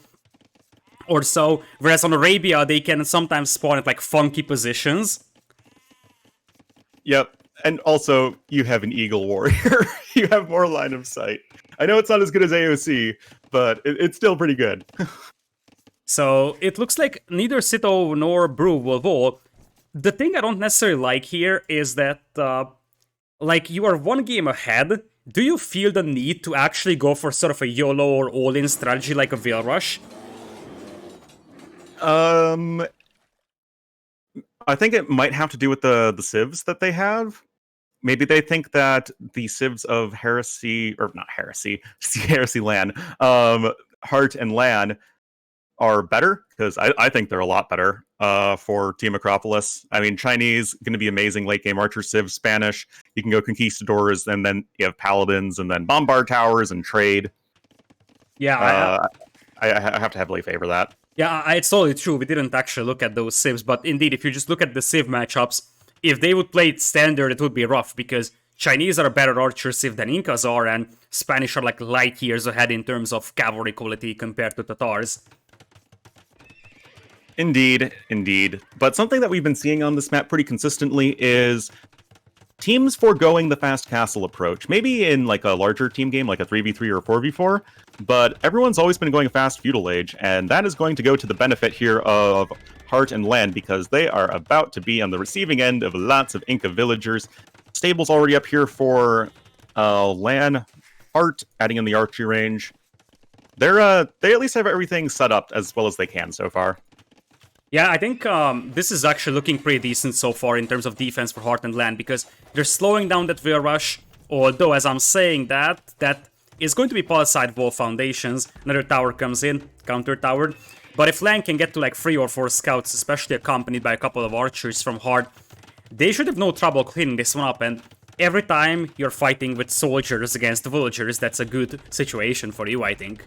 or so, whereas on Arabia they can sometimes spawn at like funky positions. Yep, and also, you have an Eagle Warrior. You have more line of sight. I know it's not as good as AOC, but it's still pretty good. So, it looks like neither Sitaux nor Bruh will wall. The thing I don't necessarily like here is that, like, you are 1 game ahead. Do you feel the need to actually go for sort of a YOLO or all-in strategy like a Veil Rush? I think it might have to do with the civs that they have. Maybe they think that the civs of Heresy, or not Heresy, Heresy LaaaN, Heart and LaaaN are better, because I think they're a lot better for Team Acropolis. I mean, Chinese, going to be amazing late game archer civ, Spanish, you can go conquistadors, and then you have paladins, and then bombard towers, and trade. Yeah, I have to heavily favor that. Yeah, it's totally true. We didn't actually look at those civs, but indeed, if you just look at the civ matchups, if they would play it standard, it would be rough, because Chinese are a better archer civ than Incas are, and Spanish are like light years ahead in terms of cavalry quality compared to Tatars. Indeed, indeed. But something that we've been seeing on this map pretty consistently is teams foregoing the fast castle approach. Maybe in like a larger team game, like a 3v3 or a 4v4, but everyone's always been going a fast feudal age, and that is going to go to the benefit here of Heart and LaaaN, because they are about to be on the receiving end of lots of Inca villagers. Stable's already up here for LaaaN. Heart adding in the archery range. They at least have everything set up as well as they can so far. Yeah, I think this is actually looking pretty decent so far in terms of defense for Heart and LaaaN, because they're slowing down that Veil Rush, although as I'm saying that is going to be Palisade Wall Foundations. Another tower comes in, counter-towered. But if LaaaN can get to like 3 or 4 scouts, especially accompanied by a couple of archers from Heart, they should have no trouble cleaning this one up, and every time you're fighting with soldiers against villagers, that's a good situation for you, I think.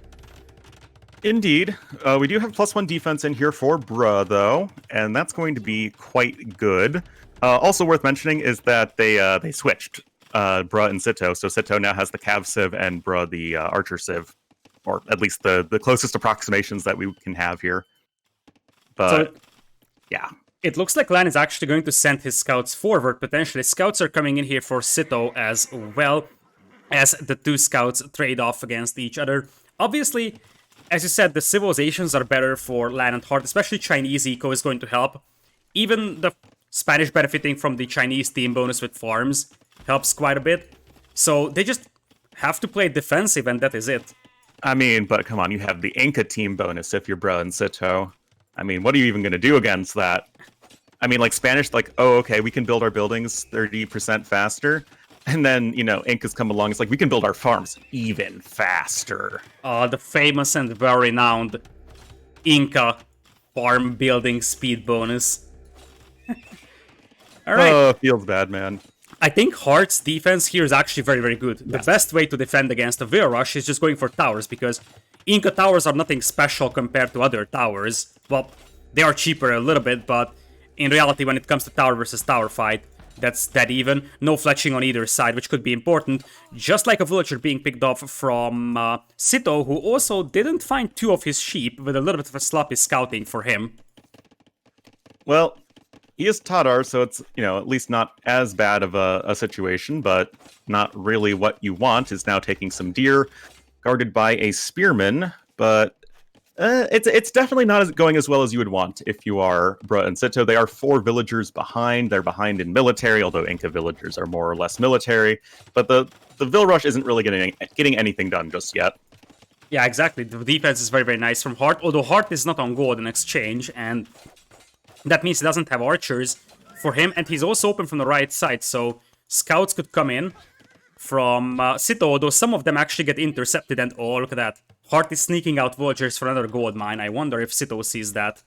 Indeed. We do have +1 defense in here for Bruh, though, and that's going to be quite good. Also worth mentioning is that they switched Bruh and Sitaux, so Sitaux now has the Cav Civ and Bruh the Archer Civ, or at least the closest approximations that we can have here. But, So yeah. it looks like LaaaN is actually going to send his scouts forward, potentially. Scouts are coming in here for Sitaux as well, as the two scouts trade off against each other. Obviously, as you said, the civilizations are better for LaaaN and Heart, especially Chinese eco is going to help. Even the Spanish benefiting from the Chinese team bonus with farms helps quite a bit. So they just have to play defensive, and that is it. I mean, but come on, you have the Inca team bonus if you're Bruh and Sitaux. I mean, what are you even going to do against that? I mean, like Spanish, like, oh, okay, we can build our buildings 30% faster. And then, you know, Incas come along, it's like, we can build our farms even faster. The famous and well-renowned Inca farm building speed bonus. Alright. Oh, feels bad, man. I think Heart's defense here is actually very, very good. The best way to defend against a Veil Rush is just going for towers, because Inca towers are nothing special compared to other towers. Well, they are cheaper a little bit, but in reality, when it comes to tower versus tower fight, that's dead even. No fletching on either side, which could be important. Just like a villager being picked off from Sitaux, who also didn't find 2 of his sheep, with a little bit of a sloppy scouting for him. Well, he is Tatar, so it's, you know, at least not as bad of a situation, but not really what you want. Is now taking some deer, guarded by a spearman, but it's definitely not going as well as you would want if you are Bruh and Sitaux. They are 4 villagers behind. They're behind in military, although Inca villagers are more or less military. But the Vil Rush isn't really getting anything done just yet. Yeah, exactly. The defense is very, very nice from Heart, although Heart is not on gold in exchange, and that means he doesn't have archers for him, and he's also open from the right side, so scouts could come in from Sitaux, although some of them actually get intercepted, and oh, look at that. Heart is sneaking out villagers for another gold mine. I wonder if Sitaux sees that.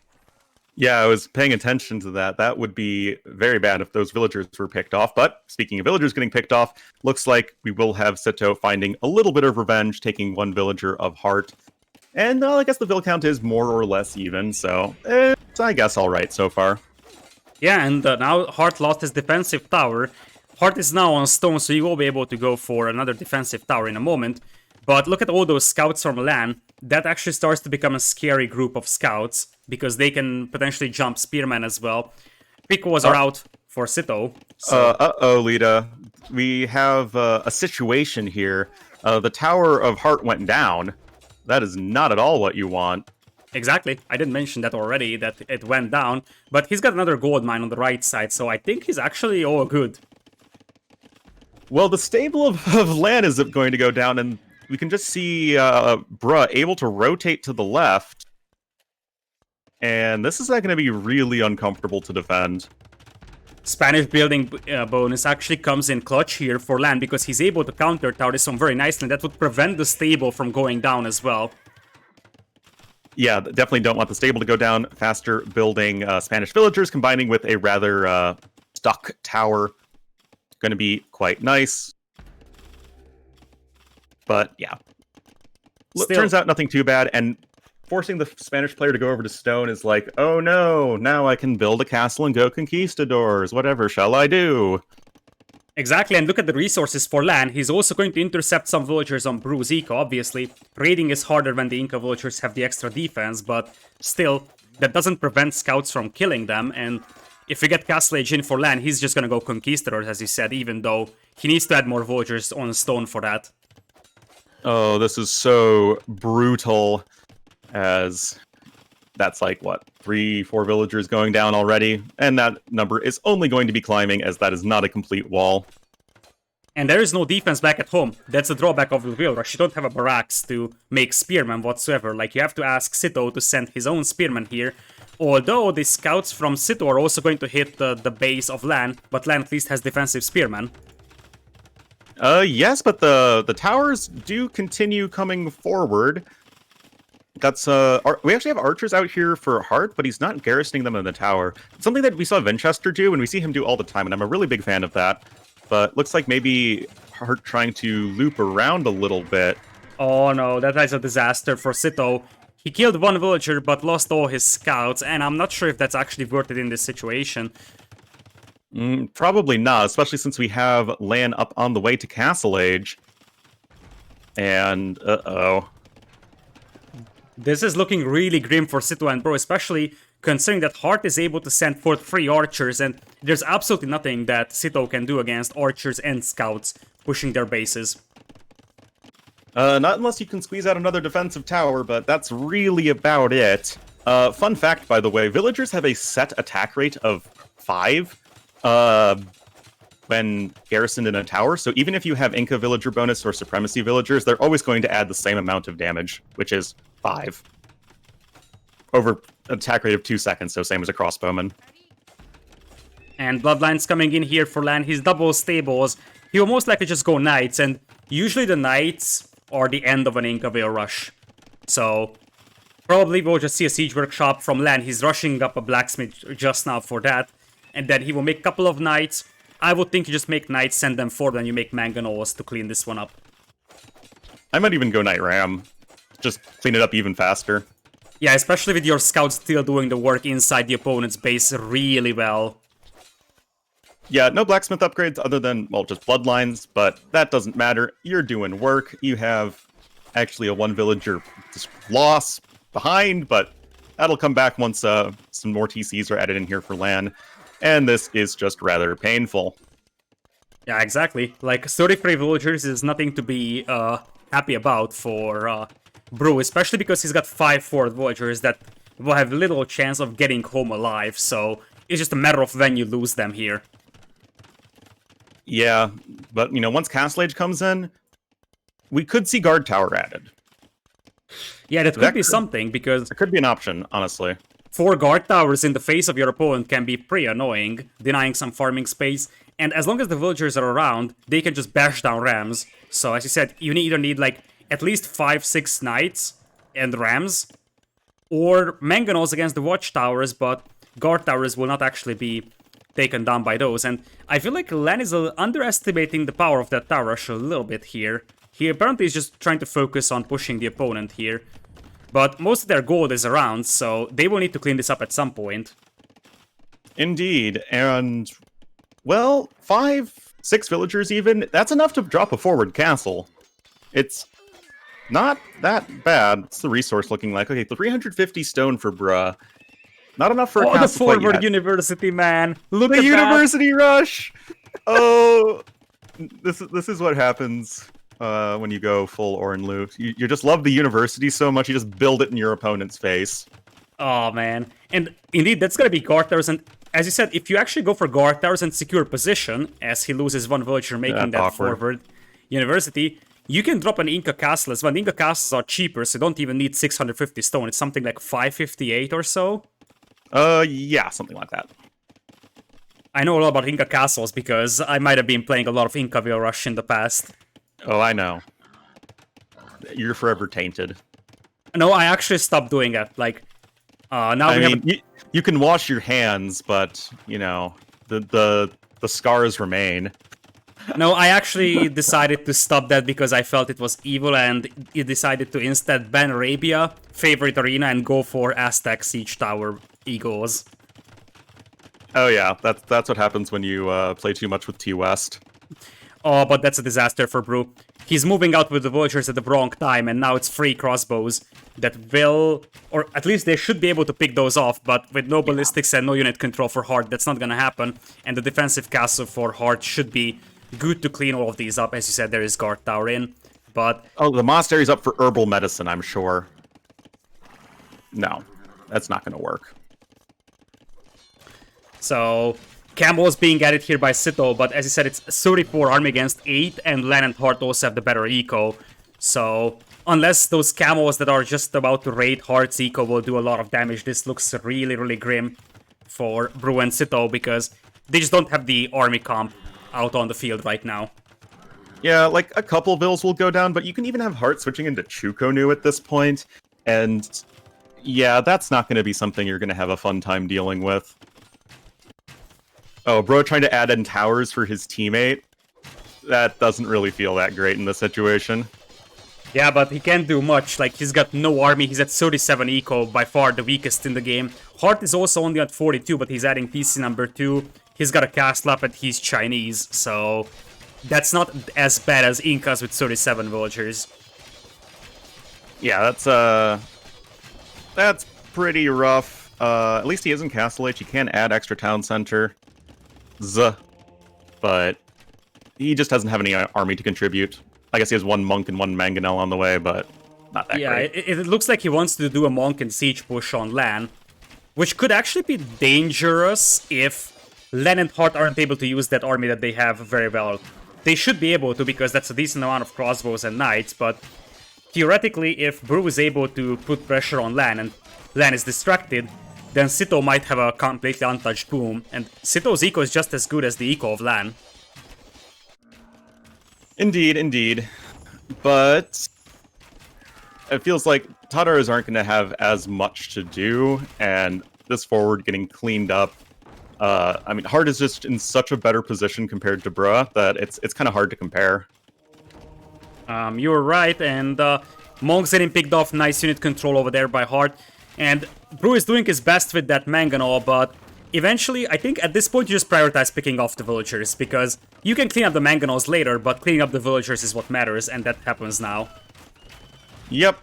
Yeah, I was paying attention to that. That would be very bad if those villagers were picked off. But speaking of villagers getting picked off, looks like we will have Sitaux finding a little bit of revenge, taking 1 villager of Heart. And I guess the vill count is more or less even, so it's, I guess, all right so far. Yeah, and now Heart lost his defensive tower. Heart is now on stone, so you will be able to go for another defensive tower in a moment. But look at all those scouts from LaaaN. That actually starts to become a scary group of scouts, because they can potentially jump spearmen as well. Picos are out for Sitaux. So. Uh-oh, Lita. We have a situation here. The Tower of Heart went down. That is not at all what you want. Exactly. I didn't mention that already, that it went down. But he's got another gold mine on the right side, so I think he's actually all good. Well, the stable of LaaaN is going to go down, and we can just see Bruh able to rotate to the left. And this is going to be really uncomfortable to defend. Spanish building bonus actually comes in clutch here for LaaaN, because he's able to counter tower this one very nicely. That would prevent the stable from going down as well. Yeah, definitely don't want the stable to go down. Faster building Spanish villagers combining with a rather stuck tower. Going to be quite nice. But yeah. Turns out nothing too bad, and forcing the Spanish player to go over to stone is like, oh no, now I can build a castle and go conquistadors. Whatever shall I do? Exactly, and look at the resources for LaaaN. He's also going to intercept some villagers on Bruh+Sitaux, obviously. Raiding is harder when the Inca villagers have the extra defense, but still, that doesn't prevent scouts from killing them, and if we get Castle Age in for LaaaN, he's just gonna go Conquistadors, as you said, even though he needs to add more villagers on stone for that. Oh, this is so brutal, as that's like, what, 3-4 villagers going down already? And that number is only going to be climbing, as that is not a complete wall. And there is no defense back at home. That's the drawback of the Wheel Rush. You don't have a barracks to make spearmen whatsoever. Like, you have to ask Sitaux to send his own spearmen here. Although the scouts from Sitaux are also going to hit the base of LaaaN, but LaaaN at least has defensive spearmen. Yes, but the towers do continue coming forward. That's, we actually have archers out here for Hart, but he's not garrisoning them in the tower. It's something that we saw Winchester do, and we see him do all the time, and I'm a really big fan of that. But looks like maybe Hart trying to loop around a little bit. Oh no, that is a disaster for Sitaux. He killed one villager, but lost all his scouts, and I'm not sure if that's actually worth it in this situation. Probably not, especially since we have LaaaN up on the way to Castle Age. And, uh-oh. This is looking really grim for Sitaux and Bro, especially considering that Hart is able to send forth 3 archers, and there's absolutely nothing that Sitaux can do against archers and scouts pushing their bases. Not unless you can squeeze out another defensive tower, but that's really about it. Fun fact, by the way, villagers have a set attack rate of 5 when garrisoned in a tower, so even if you have Inca villager bonus or Supremacy villagers, they're always going to add the same amount of damage, which is 5. Over an attack rate of 2 seconds, so same as a crossbowman. And Bloodline's coming in here for LaaaN. He's double stables. He will most likely just go Knights, and usually the Knights are the end of an Inca Veil Rush. So, probably we'll just see a Siege Workshop from LaaaN. He's rushing up a Blacksmith just now for that. And then he will make a couple of Knights. I would think you just make Knights, send them forward, and you make Mangonels to clean this one up. I might even go Knight Ram. Just clean it up even faster. Yeah, especially with your scouts still doing the work inside the opponent's base really well. Yeah, no blacksmith upgrades other than, well, just bloodlines, but that doesn't matter. You're doing work. You have actually a 1 villager loss behind, but that'll come back once some more TCs are added in here for LaaaN. And this is just rather painful. Yeah, exactly. Like, 33 villagers is nothing to be happy about for Brew, especially because he's got 5 forward villagers that will have little chance of getting home alive, so it's just a matter of when you lose them here. Yeah, but, you know, once Castle Age comes in, we could see Guard Tower added. Yeah, that could be something, because it could be an option, honestly. 4 guard towers in the face of your opponent can be pretty annoying, denying some farming space, and as long as the villagers are around, they can just bash down rams. So, as you said, you either need, like, at least 5-6 knights and rams, or mangonels against the watchtowers, but guard towers will not actually be taken down by those, and I feel like LaaaN is underestimating the power of that tower rush a little bit here. He apparently is just trying to focus on pushing the opponent here. But most of their gold is around, so they will need to clean this up at some point. Indeed, and, well, 5-6 villagers even, that's enough to drop a forward castle. It's not that bad. What's the resource looking like? Okay, 350 stone for Bruh. Not enough for a castle. Oh, the forward university, man! Look at the that! university rush! Oh, this is what happens when you go full Orin Lu. You just love the university so much, you just build it in your opponent's face. Oh, man. And indeed, that's gonna be guard towers, and as you said, if you actually go for guard towers and secure position, as he loses 1 villager making that forward university, you can drop an Inca castle as well. The Inca castles are cheaper, so you don't even need 650 stone. It's something like 558 or so. Yeah, something like that. I know a lot about Inca castles because I might have been playing a lot of Inca Veil Rush in the past. Oh, I know. You're forever tainted. No, I actually stopped doing it. Like, now you can wash your hands, but, you know, the scars remain. No, I actually decided to stop that because I felt it was evil, and it decided to instead ban Arabia, favorite arena, and go for Aztec Siege Tower Eagles. Oh yeah, that's what happens when you play too much with T-West. Oh, but that's a disaster for Brew. He's moving out with the vultures at the wrong time, and now it's 3 crossbows that will, or at least they should be able to pick those off, but with no ballistics and no unit control for Heart, that's not gonna happen. And the defensive castle for Heart should be good to clean all of these up. As you said, there is guard tower in, but... Oh, the monastery's up for herbal medicine, I'm sure. No, that's not gonna work. So... Campbell is being added here by Sitaux, but as you said, it's 34 army against 8, and LaaaaaN and Heartt also have the better eco. So, unless those camels that are just about to raid Heart's eco will do a lot of damage, this looks really, really grim for Bruh+Sitaux, because they just don't have the army comp out on the field right now. Yeah, like, a couple vills will go down, but you can even have Heart switching into Chukonu at this point, and yeah, that's not going to be something you're going to have a fun time dealing with. Oh, bro trying to add in towers for his teammate? That doesn't really feel that great in this situation. Yeah, but he can't do much. Like, he's got no army. He's at 37 eco, by far the weakest in the game. Heart is also only at 42, but he's adding PC number 2. He's got a castle up and he's Chinese, so... That's not as bad as Incas with 37 villagers. Yeah, that's pretty rough. At least he is in Castle Age. He can add extra town center. But he just doesn't have any army to contribute. I guess he has 1 monk and 1 mangonel on the way, but not that great. Yeah, it looks like he wants to do a monk and siege push on LaaaN, which could actually be dangerous if LaaaN and Heart aren't able to use that army that they have very well. They should be able to, because that's a decent amount of crossbows and knights, but theoretically, if Brew is able to put pressure on LaaaN and LaaaN is distracted, then Sitaux might have a completely untouched boom, and Sitaux's eco is just as good as the eco of LaaaN. Indeed, indeed. But it feels like Tataras aren't going to have as much to do, and this forward getting cleaned up. I mean, Heart is just in such a better position compared to Bruh that it's kind of hard to compare. You're right, and Monk's getting picked off. Nice unit control over there by Heart. And Brew is doing his best with that mangonel, but eventually, I think at this point you just prioritize picking off the villagers, because you can clean up the mangonels later, but cleaning up the villagers is what matters, and that happens now. Yep.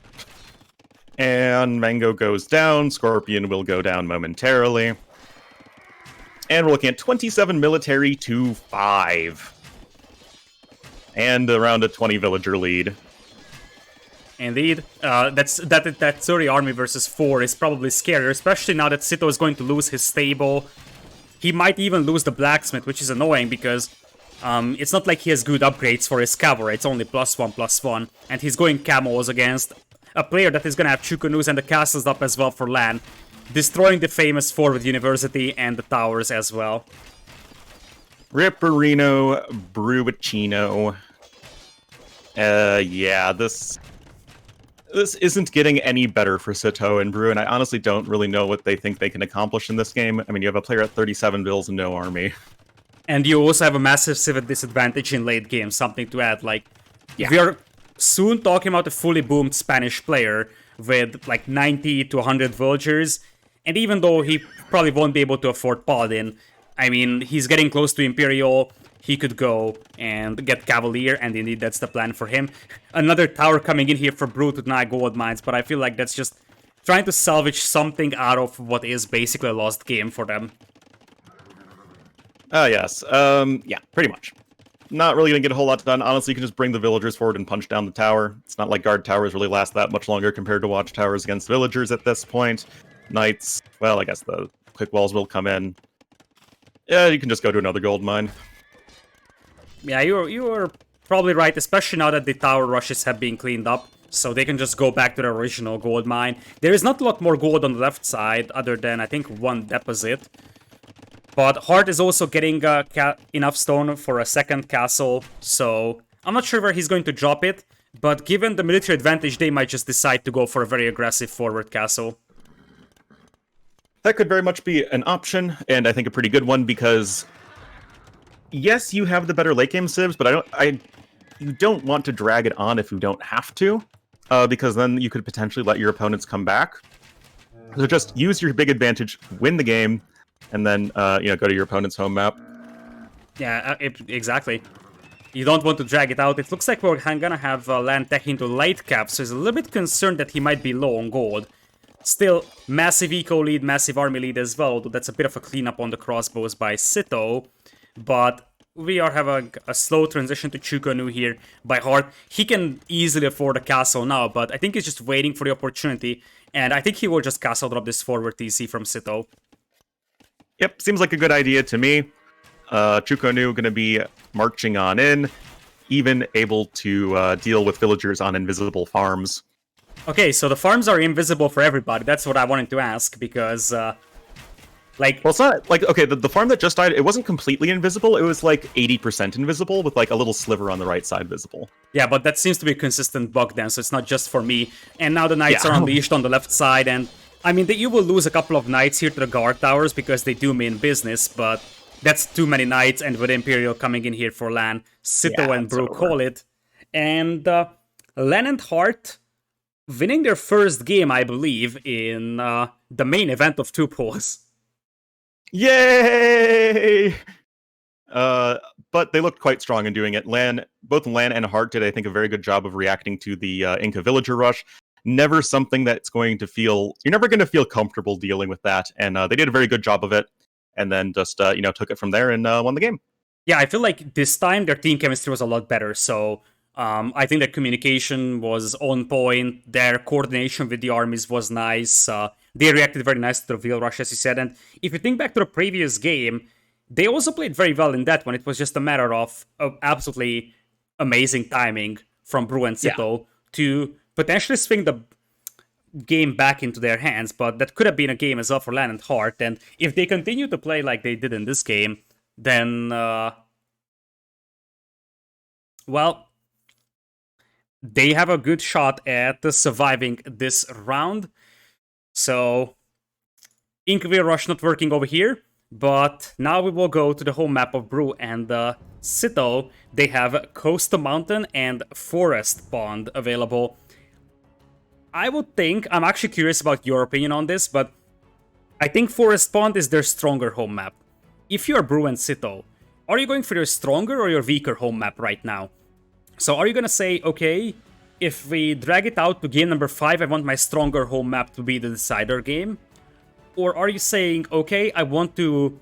And Mango goes down, Scorpion will go down momentarily. And we're looking at 27 military to 5. And around a 20 villager lead. Indeed, that 30 army versus 4 is probably scarier, especially now that Sitaux is going to lose his stable. He might even lose the blacksmith, which is annoying because it's not like he has good upgrades for his cavalry. It's only +1/+1, and he's going camels against a player that is gonna have Chukonus and the castles up as well for LaaaN, destroying the famous forward university and the towers as well. Ripperino, Bruh+Chino. Yeah, this isn't getting any better for Sitaux and Brew, and I honestly don't really know what they think they can accomplish in this game. I mean, you have a player at 37 bills and no army. And you also have a massive civic disadvantage in late game, something to add. Like, yeah. We are soon talking about a fully boomed Spanish player with like 90 to 100 villagers, and even though he probably won't be able to afford Paladin, I mean, he's getting close to Imperial. He could go and get Cavalier, and indeed that's the plan for him. Another tower coming in here for Brew to deny gold mines, but I feel like that's just trying to salvage something out of what is basically a lost game for them. Yes. Yeah, pretty much. Not really gonna get a whole lot done. Honestly, you can just bring the villagers forward and punch down the tower. It's not like guard towers really last that much longer compared to watchtowers against villagers at this point. Knights, well, I guess the quick walls will come in. Yeah, you can just go to another gold mine. Yeah, you are probably right, especially now that the tower rushes have been cleaned up, so they can just go back to the original gold mine. There is not a lot more gold on the left side, other than, I think, 1 deposit. But Heart is also getting enough stone for a second castle, so I'm not sure where he's going to drop it, but given the military advantage, they might just decide to go for a very aggressive forward castle. That could very much be an option, and I think a pretty good one, because yes, you have the better late game civs, but you don't want to drag it on if you don't have to, because then you could potentially let your opponents come back. So just use your big advantage, win the game, and then go to your opponent's home map. Yeah, exactly. You don't want to drag it out. It looks like we're gonna have LaaaN tech into light cap, so he's a little bit concerned that he might be low on gold. Still, massive eco lead, massive army lead as well, although that's a bit of a cleanup on the crossbows by Sitaux. But we are having a slow transition to Chukonu here by Heart. He can easily afford a castle now, but I think he's just waiting for the opportunity. And I think he will just castle drop this forward TC from Sitaux. Yep, seems like a good idea to me. Chukonu going to be marching on in, even able to deal with villagers on invisible farms. Okay, so the farms are invisible for everybody. That's what I wanted to ask, because, like... Well, it's not, like, okay, the farm that just died, it wasn't completely invisible. It was, like, 80% invisible, with, like, a little sliver on the right side visible. Yeah, but that seems to be a consistent bug then, so it's not just for me. And now the knights are unleashed on the left side, and... I mean, you will lose a couple of knights here to the guard towers, because they do mean business, but... That's too many knights, and with Imperial coming in here for LaaaN, Sitaux and Bruh call it. And LaaaN+Hearttt winning their first game, I believe, in the main event of 2 pools. Yay! But they looked quite strong in doing it. Both LaaaN and Heart did, I think, a very good job of reacting to the Inca villager rush. Never something that's going to feel... You're never going to feel comfortable dealing with that, and they did a very good job of it. And then just, took it from there and won the game. Yeah, I feel like this time their team chemistry was a lot better. So I think their communication was on point. Their coordination with the armies was nice. They reacted very nice to the reveal rush, as you said. And if you think back to the previous game, they also played very well in that one. It was just a matter of absolutely amazing timing from Bruh and Sitaux to potentially swing the game back into their hands, but that could have been a game as well for LaaaN+Hearttt, and if they continue to play like they did in this game, then, well, they have a good shot at surviving this round. So, Inca rush not working over here, but now we will go to the home map of Bruh and Sitaux. They have Coast to Mountain and Forest Pond available. I would think, I'm actually curious about your opinion on this, but I think Forest Pond is their stronger home map. If you're Bruh and Sitaux, are you going for your stronger or your weaker home map right now? So are you gonna say, okay, if we drag it out to game number 5, I want my stronger home map to be the decider game? Or are you saying, okay, I want to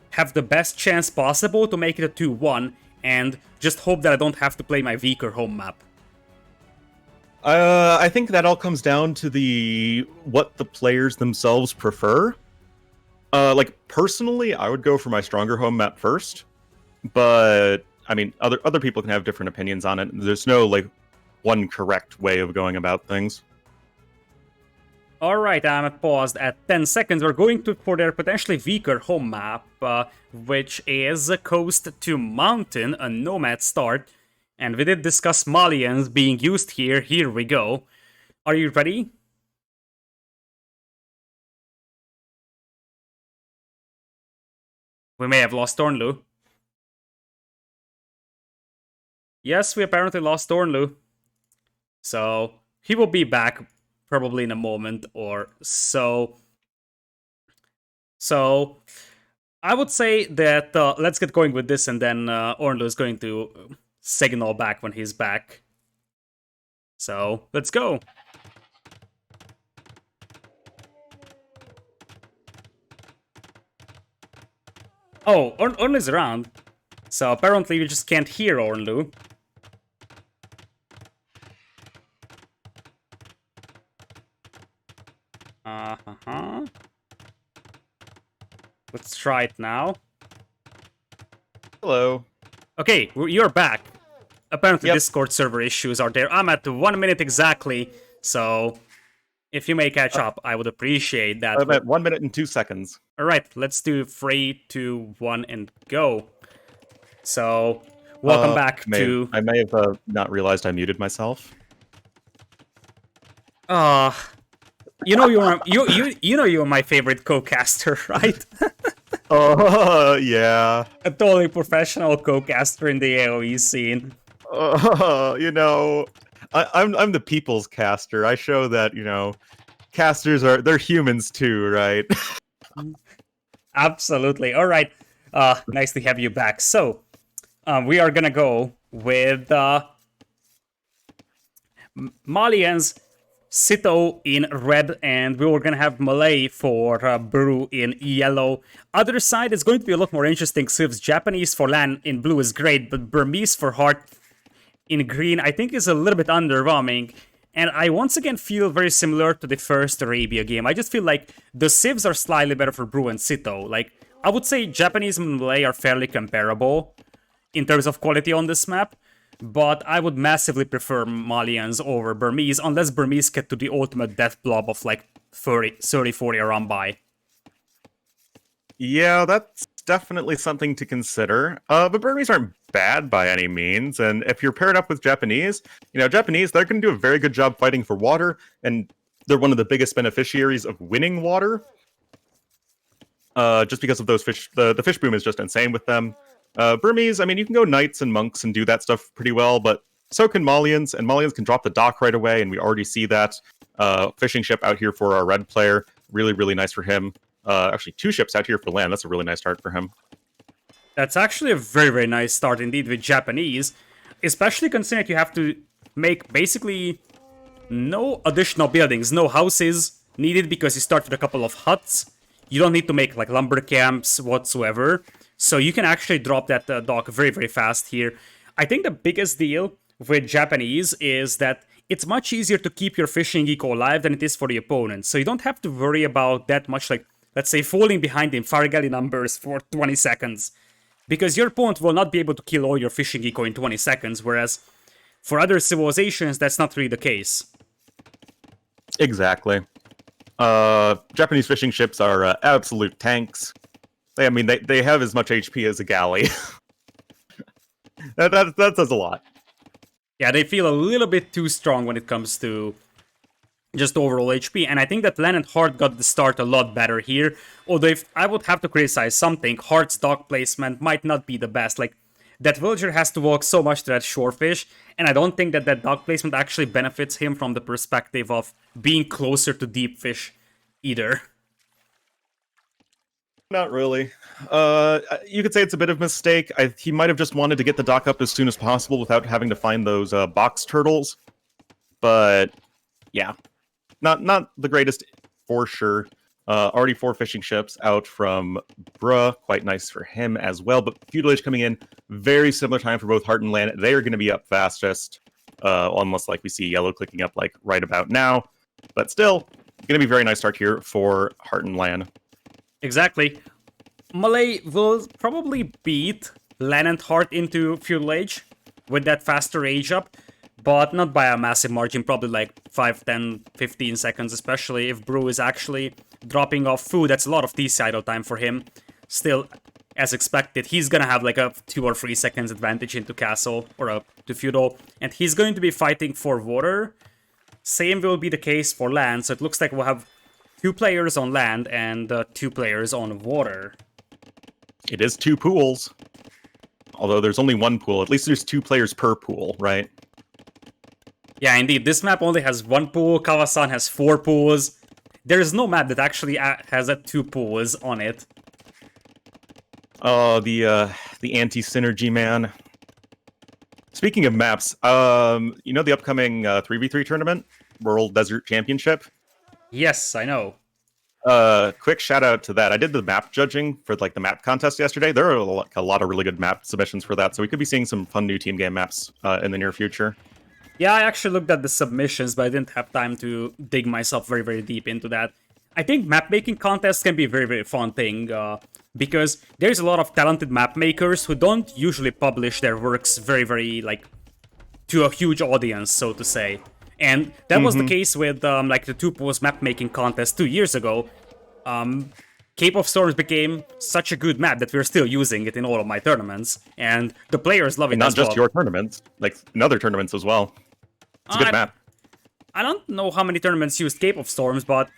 have the best chance possible to make it a 2-1 and just hope that I don't have to play my weaker home map? I think that all comes down to what the players themselves prefer. Like, personally, I would go for my stronger home map first. But, I mean, other people can have different opinions on it. There's no, like, one correct way of going about things. Alright, I'm paused at 10 seconds. We're going for their potentially weaker home map, which is Coast to Mountain, a nomad start. And we did discuss Malians being used here. Here we go. Are you ready? We may have lost Ornlu. Yes, we apparently lost Ornlu. So, he will be back probably in a moment or so. So, I would say that let's get going with this, and then Ornlu is going to signal back when he's back. So, let's go. Oh, Ornlu's around. So, apparently we just can't hear Ornlu. Let's try it now. Hello. Okay, you're back. Apparently Yep. Discord server issues are there. I'm at 1 minute exactly, so if you may catch up, I would appreciate that. I'm at 1 minute and 2 seconds. Alright, let's do 3, 2, 1, and go. So, welcome back to... I may have not realized I muted myself. You know you're my favorite co-caster, right? Oh, yeah. A totally professional co-caster in the AoE scene. You know, I'm the people's caster. I show that, casters they're humans too, right? Absolutely. All right. Nice to have you back. So, we are gonna go with LaaaaaN's Sitaux in red, and we were gonna have Malay for Brew in yellow. Other side is going to be a lot more interesting. Civs Japanese for LaaaN in blue is great, but Burmese for Heart in green I think is a little bit underwhelming. And I once again feel very similar to the first Arabia game. I just feel like the Civs are slightly better for Bruh+Sitaux. Like, I would say Japanese and Malay are fairly comparable in terms of quality on this map, but I would massively prefer Malians over Burmese, unless Burmese get to the ultimate death blob of like 30-40 around by. Yeah, that's definitely something to consider. But Burmese aren't bad by any means, and if you're paired up with Japanese, Japanese, they're going to do a very good job fighting for water, and they're one of the biggest beneficiaries of winning water. Just because of those fish, the fish boom is just insane with them. Burmese, I mean, you can go knights and monks and do that stuff pretty well, but so can Malians, and Malians can drop the dock right away, and we already see that. Fishing ship out here for our red player, really, really nice for him. Actually, 2 ships out here for LaaaN. That's a really nice start for him. That's actually a very, very nice start indeed with Japanese, especially considering that you have to make basically no additional buildings, no houses needed because you start with a couple of huts. You don't need to make like lumber camps whatsoever, so you can actually drop that dock very, very fast here. I think the biggest deal with Japanese is that it's much easier to keep your fishing eco alive than it is for the opponent, so you don't have to worry about that much, like, let's say, falling behind in Fargali numbers for 20 seconds. Because your opponent will not be able to kill all your fishing eco in 20 seconds, whereas for other civilizations, that's not really the case. Exactly. Japanese fishing ships are absolute tanks. They have as much HP as a galley. that says a lot. Yeah, they feel a little bit too strong when it comes to just overall HP, and I think that LaaaaaN+Hearttt got the start a lot better here. Although if I would have to criticize something, Heart's dock placement might not be the best. Like, that villager has to walk so much to that shorefish, and I don't think that that dock placement actually benefits him from the perspective of being closer to deep fish either. Not really. You could say it's a bit of a mistake. He might have just wanted to get the dock up as soon as possible without having to find those box turtles. But yeah, not the greatest for sure. Already 4 fishing ships out from Bruh. Quite nice for him as well. But Feudal Age coming in, very similar time for both Heart and LaaaN. They are going to be up fastest, almost like we see Yellow clicking up like right about now. But still, going to be a very nice start here for Heart and LaaaN. Exactly. Malay will probably beat LaaaN+Hearttt into Feudal Age with that faster age up, but not by a massive margin, probably like 5, 10, 15 seconds, especially if Brew is actually dropping off food. That's a lot of TC idle time for him. Still, as expected, he's gonna have like a 2 or 3 seconds advantage into Castle, or to Feudal, and he's going to be fighting for water. Same will be the case for land, so it looks like we'll have 2 players on land and 2 players on water. It is 2 pools. Although there's only 1 pool. At least there's 2 players per pool, right? Yeah, indeed. This map only has 1 pool. Kawasan has 4 pools. There is no map that actually has 2 pools on it. Oh, the anti-synergy, man. Speaking of maps, you know the upcoming 3v3 tournament? World Desert Championship? Yes, I know. Quick shout out to that. I did the map judging for like the map contest yesterday. There are a lot of really good map submissions for that, so we could be seeing some fun new team game maps in the near future. Yeah, I actually looked at the submissions, but I didn't have time to dig myself very, very deep into that. I think map making contests can be a very, very fun thing, because there's a lot of talented map makers who don't usually publish their works very, very, like, to a huge audience, so to say. And that was the case with, like, the 2 pools map making contest 2 years ago. Cape of Storms became such a good map that we're still using it in all of my tournaments, and the players love it Not as well. just your tournaments, like in other tournaments as well. It's a good map. I don't know how many tournaments used Cape of Storms, but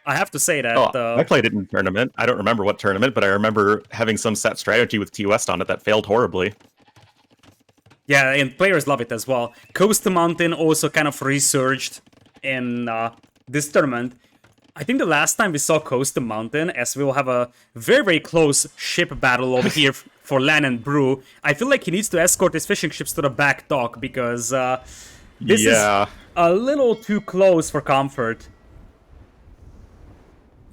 I have to say that... I played it in a tournament. I don't remember what tournament, but I remember having some set strategy with T-West on it that failed horribly. Yeah, and players love it as well. Coast to Mountain also kind of resurged in this tournament. I think the last time we saw Coast to Mountain, as we will have a very, very close ship battle over here for LaaaN and Bruh, I feel like he needs to escort his fishing ships to the back dock because this is a little too close for comfort.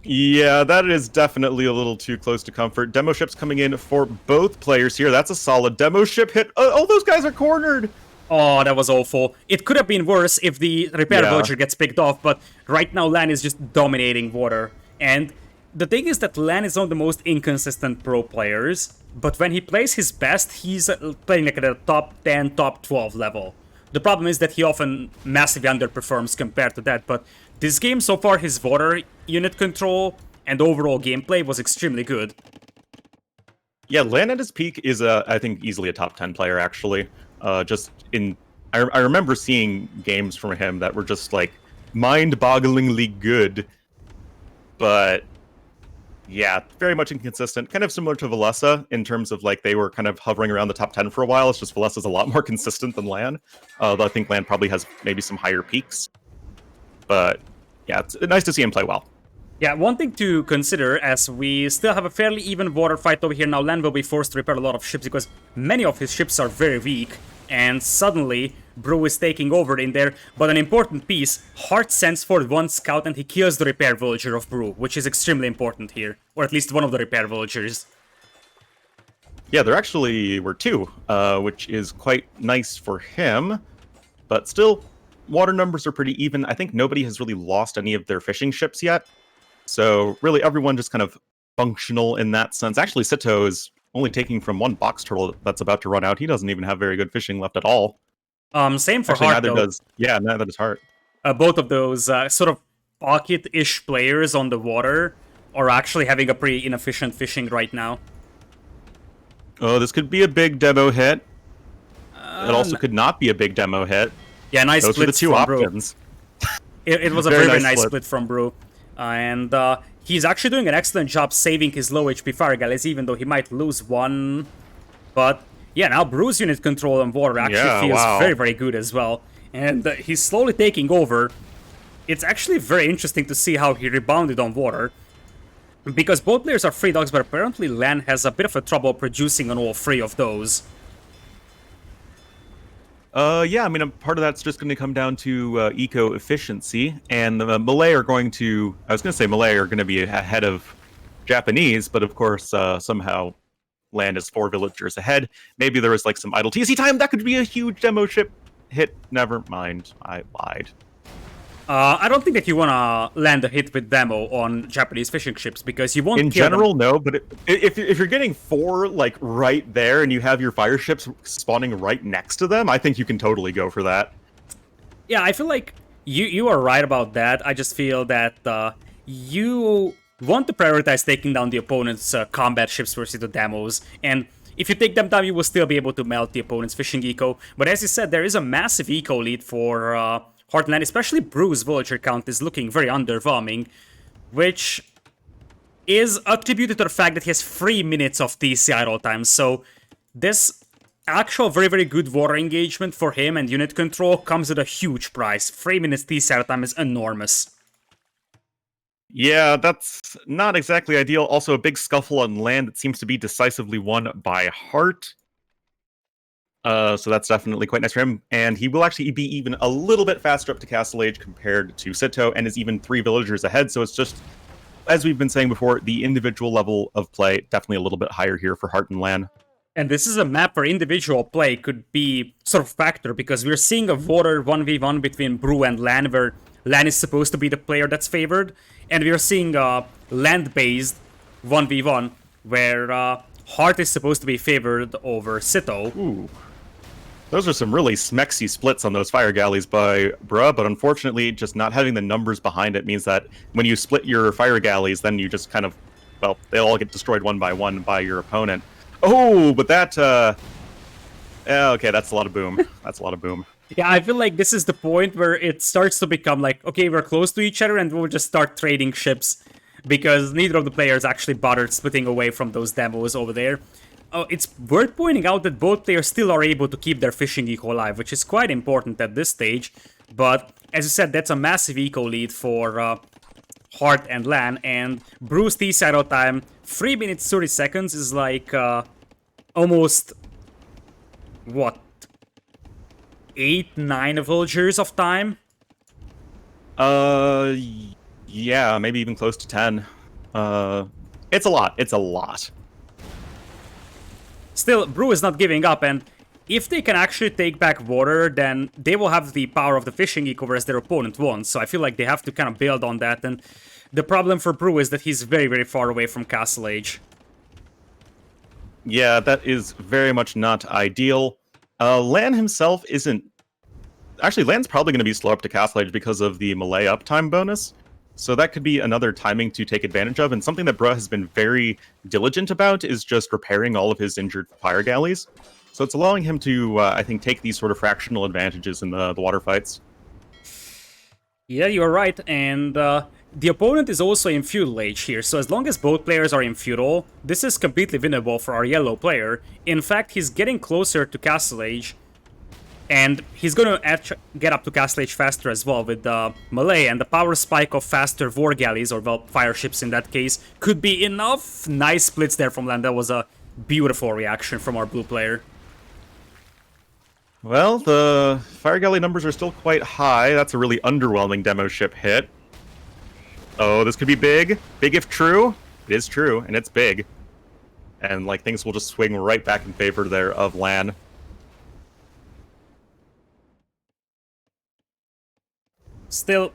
Yeah, that is definitely a little too close to comfort. Demo ships coming in for both players here. That's a solid demo ship hit. Oh, those guys are cornered! Oh, that was awful. It could have been worse if the repair villager gets picked off, but right now LaaaN is just dominating water. And the thing is that LaaaN is one of the most inconsistent pro players, but when he plays his best, he's playing like at a top 10, top 12 level. The problem is that he often massively underperforms compared to that, but this game so far, his water unit control and overall gameplay was extremely good. Yeah, LaaaN at his peak is, I think, easily a top 10 player, actually. I remember seeing games from him that were just, like, mind-bogglingly good. But, yeah, very much inconsistent. Kind of similar to Valessa in terms of, like, they were kind of hovering around the top 10 for a while. It's just Valessa's a lot more consistent than LaaaN. Though I think LaaaN probably has maybe some higher peaks. But, yeah, it's nice to see him play well. Yeah, one thing to consider, as we still have a fairly even water fight over here now, LaaaN will be forced to repair a lot of ships because many of his ships are very weak, and suddenly Bruh is taking over in there. But an important piece, Heartt sends forward one scout and he kills the repair villager of Bruh, which is extremely important here, or at least one of the repair villagers. Yeah, there actually were two, which is quite nice for him, but still, water numbers are pretty even. I think nobody has really lost any of their fishing ships yet. So really everyone just kind of functional in that sense. Actually, Sitaux is only taking from one box turtle that's about to run out. He doesn't even have very good fishing left at all. Same for Actually, Heartt, neither though. does. Yeah, neither does Heartt. Both of those sort of pocket-ish players on the water are actually having a pretty inefficient fishing right now. Oh, this could be a big demo hit. It also could not be a big demo hit. Yeah, nice Those are the splits two from options. It was a very nice split from Bruh. And he's actually doing an excellent job saving his low HP fire galleys, even though he might lose one. But yeah, now Bruh's unit control on water actually feels very, very good as well. And he's slowly taking over. It's actually very interesting to see how he rebounded on water. Because both players are free dogs, but apparently LaaaN has a bit of a trouble producing on all three of those. Yeah, I mean, part of that's just going to come down to eco-efficiency, and the Malay are going to... I was going to say Malay are going to be ahead of Japanese, but of course, somehow LaaaN is 4 villagers ahead. Maybe there was, like, some idle TC time. That could be a huge demo ship hit. Never mind. I lied. I don't think that you want to land a hit with demo on Japanese fishing ships, because you won't in kill general, them. no, but if you're getting 4, like, right there, and you have your fire ships spawning right next to them, I think you can totally go for that. Yeah, I feel like you are right about that. I just feel that you want to prioritize taking down the opponent's combat ships versus the demos, and if you take them down, you will still be able to melt the opponent's fishing eco. But as you said, there is a massive eco lead for Heartt and LaaaN, especially Bruh's villager count is looking very underwhelming, which is attributed to the fact that he has 3 minutes of TC idle time. So this actual very, very good water engagement for him and unit control comes at a huge price. 3 minutes TC idle time is enormous. Yeah, that's not exactly ideal. Also, a big scuffle on land that seems to be decisively won by Heartt. So that's definitely quite nice for him. And he will actually be even a little bit faster up to Castle Age compared to Sitaux, and is even 3 villagers ahead. So it's just, as we've been saying before, the individual level of play definitely a little bit higher here for Heartt and LaaaN. And this is a map where individual play could be sort of factor, because we're seeing a water 1v1 between Bruh and LaaaN, where LaaaN is supposed to be the player that's favored, and we're seeing a land-based 1v1 where Heartt is supposed to be favored over Sitaux. Ooh. Those are some really smexy splits on those fire galleys by Bruh, but unfortunately, just not having the numbers behind it means that when you split your fire galleys, then you just kind of, well, they all get destroyed one by your opponent. Oh, but that, okay, that's a lot of boom. That's a lot of boom. Yeah, I feel like this is the point where it starts to become like, okay, we're close to each other and we'll just start trading ships, because neither of the players actually bothered splitting away from those demos over there. It's worth pointing out that both players still are able to keep their fishing eco alive, which is quite important at this stage. But, as you said, that's a massive eco lead for Heart and LaaaN, and Bruce T shadow time 3 minutes 30 seconds is like almost what, 8-9 villagers of time. Yeah, maybe even close to 10. It's a lot. It's a lot. Still, Brew is not giving up, and if they can actually take back water, then they will have the power of the fishing eco, whereas their opponent won't. So I feel like they have to kind of build on that, and the problem for Brew is that he's very, very far away from Castle Age. Yeah, that is very much not ideal. LaaaN himself isn't... Actually, LaaaN's probably going to be slow up to Castle Age because of the melee uptime bonus. So that could be another timing to take advantage of, and something that Bruh has been very diligent about is just repairing all of his injured fire galleys. So it's allowing him to, I think, take these sort of fractional advantages in the water fights. Yeah, you're right, and the opponent is also in Feudal Age here, so as long as both players are in Feudal, this is completely winnable for our yellow player. In fact, he's getting closer to Castle Age, and he's going to get up to Castle Age faster as well with the melee, and the power spike of faster war galleys, or well, fire ships in that case, could be enough. Nice splits there from LaaaN. That was a beautiful reaction from our blue player. Well, the fire galley numbers are still quite high. That's a really underwhelming demo ship hit. Oh, this could be big. Big if true. It is true, and it's big. And, like, things will just swing right back in favor there of LaaaN. Still,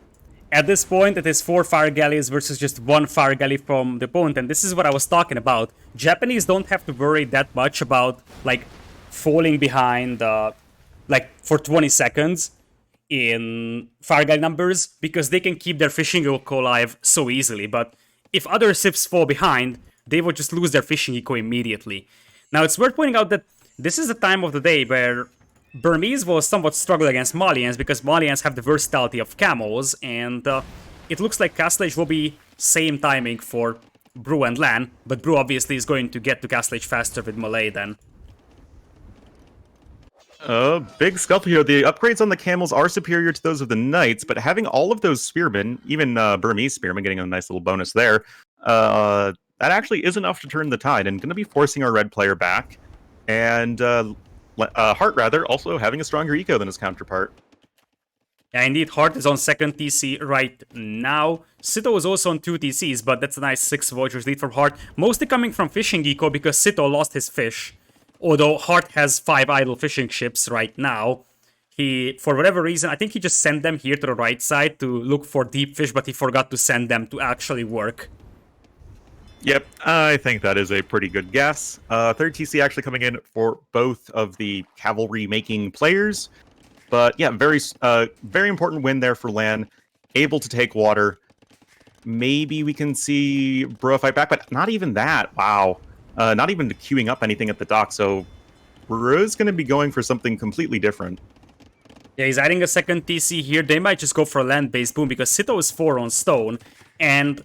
at this point, it is 4 fire galleys versus just 1 fire galley from the opponent, and this is what I was talking about. Japanese don't have to worry that much about, like, falling behind, like, for 20 seconds in fire galley numbers, because they can keep their fishing eco alive so easily, but if other ships fall behind, they will just lose their fishing eco immediately. Now, it's worth pointing out that this is the time of the day where Burmese will somewhat struggle against Malians, because Malians have the versatility of camels, and it looks like Castle Age will be same timing for Brew and LaaaN, but Brew obviously is going to get to Castle Age faster with melee then. Big scuffle here. The upgrades on the camels are superior to those of the knights, but having all of those spearmen, even Burmese spearmen getting a nice little bonus there, that actually is enough to turn the tide, and going to be forcing our red player back. And Heart, rather, also having a stronger eco than his counterpart. Yeah, indeed, Heart is on second TC right now. Sitaux is also on 2 TCs, but that's a nice 6 vouchers lead from Heart. Mostly coming from fishing eco, because Sitaux lost his fish. Although Heart has 5 idle fishing ships right now. He, for whatever reason, I think he just sent them here to the right side to look for deep fish, but he forgot to send them to actually work. Yep, I think that is a pretty good guess. Third TC actually coming in for both of the cavalry-making players. But yeah, very important win there for LaaaN. Able to take water. Maybe we can see Bruh fight back, but not even that. Wow. Not even queuing up anything at the dock, so Bruh's going to be going for something completely different. Yeah, he's adding a second TC here. They might just go for a land-based boom, because Sitaux is 4 on stone, and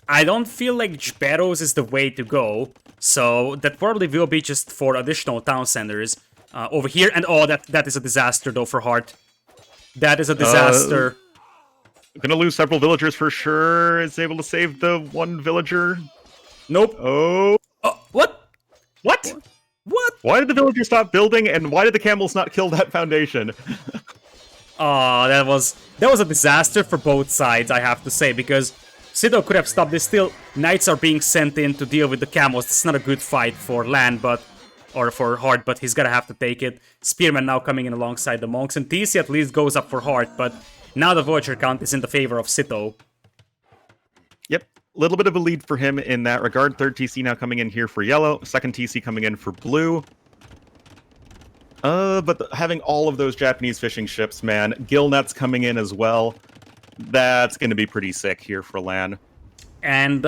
I don't feel like Jberos is the way to go, so that probably will be just for additional town centers over here. And oh, that is a disaster though for Heart. That is a disaster. Gonna lose several villagers for sure. Is able to save the one villager. Nope. Oh. What? What? What? Why did the villagers stop building, and why did the camels not kill that foundation? Oh, that was a disaster for both sides, I have to say, because Sitaux could have stopped this. Still, knights are being sent in to deal with the camels. It's not a good fight for LaaaN, or for Heart, but he's gonna have to take it. Spearman now coming in alongside the monks, and TC at least goes up for Heart, but now the villager count is in the favor of Sitaux. Yep, a little bit of a lead for him in that regard. Third TC now coming in here for yellow. Second TC coming in for blue. But having all of those Japanese fishing ships, man. Gillnet's coming in as well. That's going to be pretty sick here for LaaaN. And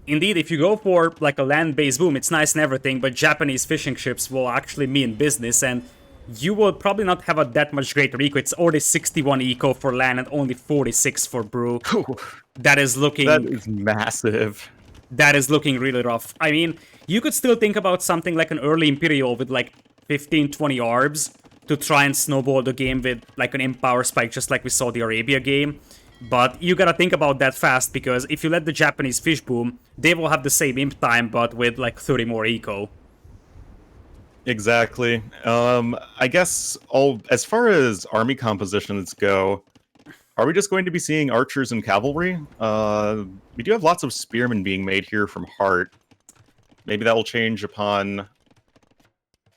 indeed, if you go for like a land-based boom, it's nice and everything, but Japanese fishing ships will actually mean business, and you will probably not have that much greater eco. It's already 61 eco for LaaaN and only 46 for Brew. That is looking... That is massive. That is looking really rough. I mean, you could still think about something like an early Imperial with like 15-20 arbs to try and snowball the game with like an imp power spike, just like we saw the Arabia game. But you gotta think about that fast, because if you let the Japanese fish boom, they will have the same imp time, but with like 30 more eco. Exactly. I guess as far as army compositions go, are we just going to be seeing archers and cavalry? We do have lots of spearmen being made here from Heart. Maybe that will change upon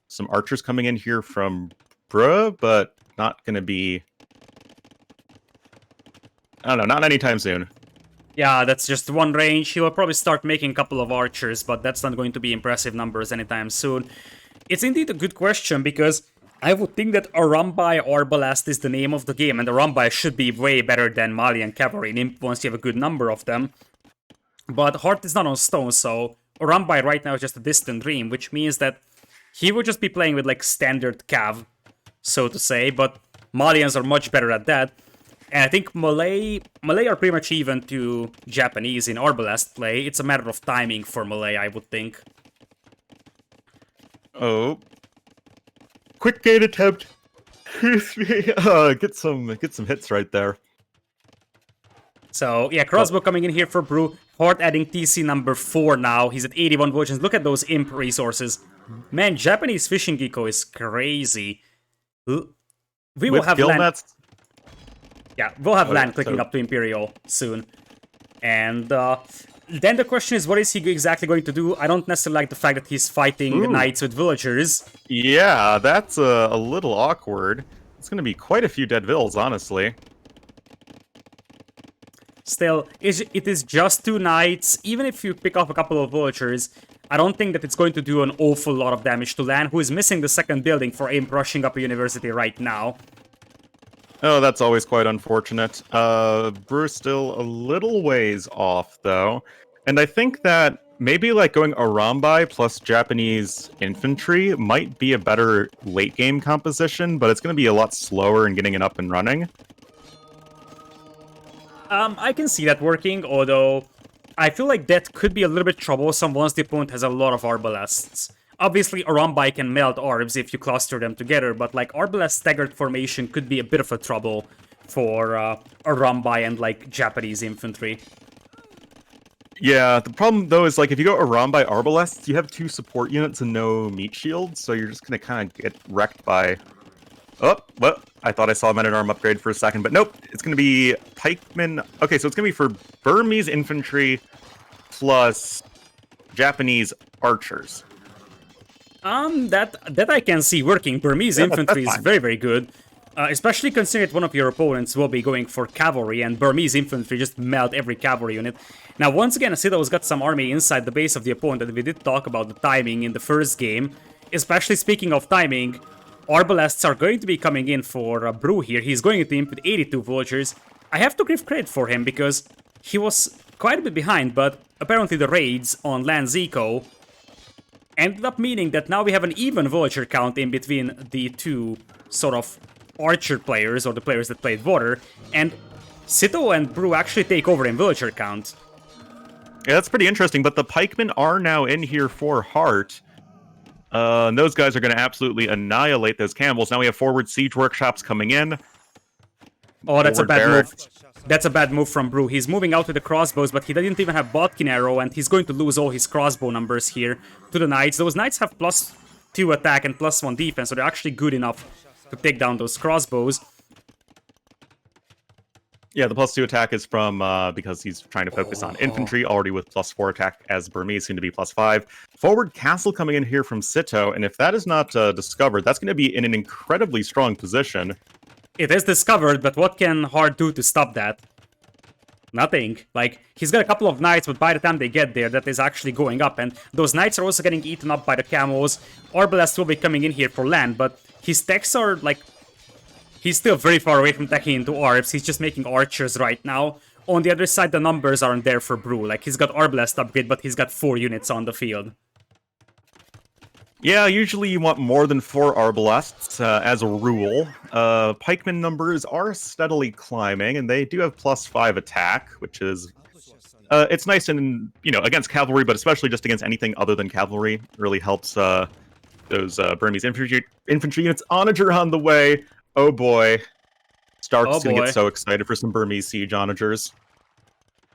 some archers coming in here from Bruh, but not going to be... I don't know, not anytime soon. Yeah, that's just one range. He will probably start making a couple of archers, but that's not going to be impressive numbers anytime soon. It's indeed a good question, because I would think that Arambai Arbalest is the name of the game, and Arambai should be way better than Malian Cavalry in Imp once you have a good number of them. But Heart is not on stone, so Arambai right now is just a distant dream, which means that he would just be playing with like standard Cav, so to say, but Malians are much better at that. And I think Malay are pretty much even to Japanese in Arbalest play. It's a matter of timing for Malay, I would think. Oh. Quick gate attempt. Get some hits right there. So, yeah, Crossbow coming in here for Brew. Heart adding TC number 4 now. He's at 81 versions. Look at those imp resources. Man, Japanese fishing eco is crazy. We will have land. Yeah, we'll have land clicking up to Imperial soon. And then the question is, what is he exactly going to do? I don't necessarily like the fact that he's fighting knights with villagers. Yeah, that's a little awkward. It's going to be quite a few dead vills, honestly. Still, it is just 2 knights. Even if you pick off a couple of villagers, I don't think that it's going to do an awful lot of damage to Lan, who is missing the second building for Imp rushing up a university right now. Oh, that's always quite unfortunate. Brew's still a little ways off, though. And I think that maybe like going Arambai plus Japanese infantry might be a better late-game composition, but it's going to be a lot slower in getting it up and running. I can see that working, although I feel like that could be a little bit troublesome once the opponent has a lot of Arbalests. Obviously, Arambai can melt Arbs if you cluster them together, but like Arbalest staggered formation could be a bit of a trouble for Arambai and like Japanese infantry. Yeah, the problem though is like if you go Arambai Arbalests, you have 2 support units and no meat shields, so you're just gonna kind of get wrecked by... Oh, well, I thought I saw a Men at Arm upgrade for a second, but nope, it's gonna be pikemen. Okay, so it's gonna be for Burmese infantry plus Japanese archers. That I can see working. Burmese infantry is very, very good. Especially considering that one of your opponents will be going for cavalry, and Burmese infantry just melt every cavalry unit. Now, once again, Sitau's got some army inside the base of the opponent, and we did talk about the timing in the first game. Especially speaking of timing, Arbalests are going to be coming in for Brew here. He's going into Imp with 82 villagers. I have to give credit for him, because he was quite a bit behind, but apparently the raids on Land's Eco ended up meaning that now we have an even villager count in between the 2 sort of archer players, or the players that played water, and Sitaux and Brew actually take over in villager count. Yeah, that's pretty interesting, but the pikemen are now in here for Heart. And those guys are going to absolutely annihilate those camels. Now we have forward siege workshops coming in. Oh, that's a bad move. That's a bad move from Brew. He's moving out with the crossbows, but he didn't even have Bodkin arrow, and he's going to lose all his crossbow numbers here to the knights. Those knights have +2 attack and +1 defense, so they're actually good enough to take down those crossbows. Yeah, the +2 attack is from, because he's trying to focus on infantry, already with +4 attack as Burmese, soon to be +5. Forward castle coming in here from Sitaux, and if that is not discovered, that's going to be in an incredibly strong position. It is discovered, but what can Heart do to stop that? Nothing. Like, he's got a couple of knights, but by the time they get there, that is actually going up, and those knights are also getting eaten up by the camels. Arbalest will be coming in here for land, but his techs are, like... He's still very far away from teching into Arbs, he's just making archers right now. On the other side, the numbers aren't there for Brew. Like, he's got Arbalest upgrade, but he's got 4 units on the field. Yeah, usually you want more than 4 Arbalests, as a rule. Pikemen numbers are steadily climbing, and they do have +5 attack, which is... it's nice in, you know, against cavalry, but especially just against anything other than cavalry. It really helps those Burmese infantry units. Onager on the way. Oh boy. Stark's Oh gonna boy. get so excited for some Burmese siege onagers.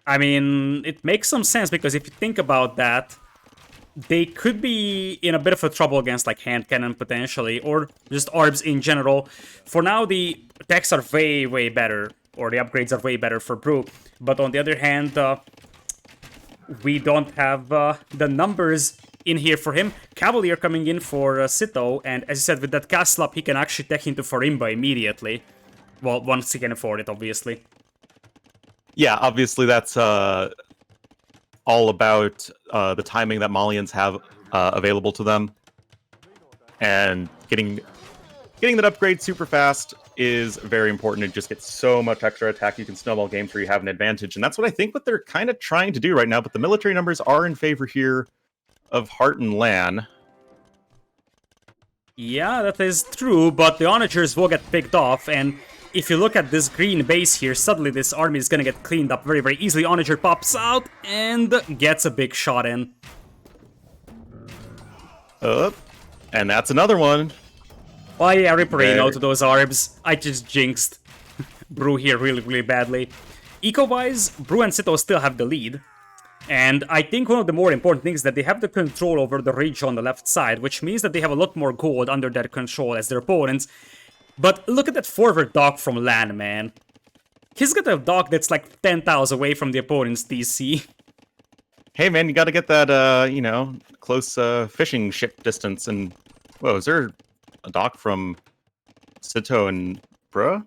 I mean, it makes some sense because if you think about that, they could be in a bit of a trouble against like hand cannon potentially, or just orbs in general. For now, the attacks are way, way better, or the upgrades are way better for Brew. But on the other hand, we don't have the numbers in here for him. Cavalier coming in for Sitaux, and as you said, with that castle up, he can actually tech into Farimba immediately. Well, once he can afford it, obviously. Yeah, obviously that's all about the timing that Malians have available to them, and getting that upgrade super fast is very important. It just gets so much extra attack. You can snowball games where you have an advantage, and that's what I think what they're kind of trying to do right now. But the military numbers are in favor here of Heart and LaaaaaN. Yeah, that is true, but the onagers will get picked off, and if you look at this green base here, suddenly this army is gonna get cleaned up very, very easily. Onager pops out and gets a big shot in. And that's another one. Oh yeah, rip Reno to those orbs. I just jinxed Brew here really, really badly. Eco-wise, Brew and Sitaux still have the lead. And I think one of the more important things is that they have the control over the ridge on the left side, which means that they have a lot more gold under their control as their opponents. But look at that forward dock from LaaaaaN, man. He's got a dock that's like 10 tiles away from the opponent's DC. Hey man, you gotta get that, you know, close fishing ship distance. And, whoa, is there a dock from Sitaux and Bruh?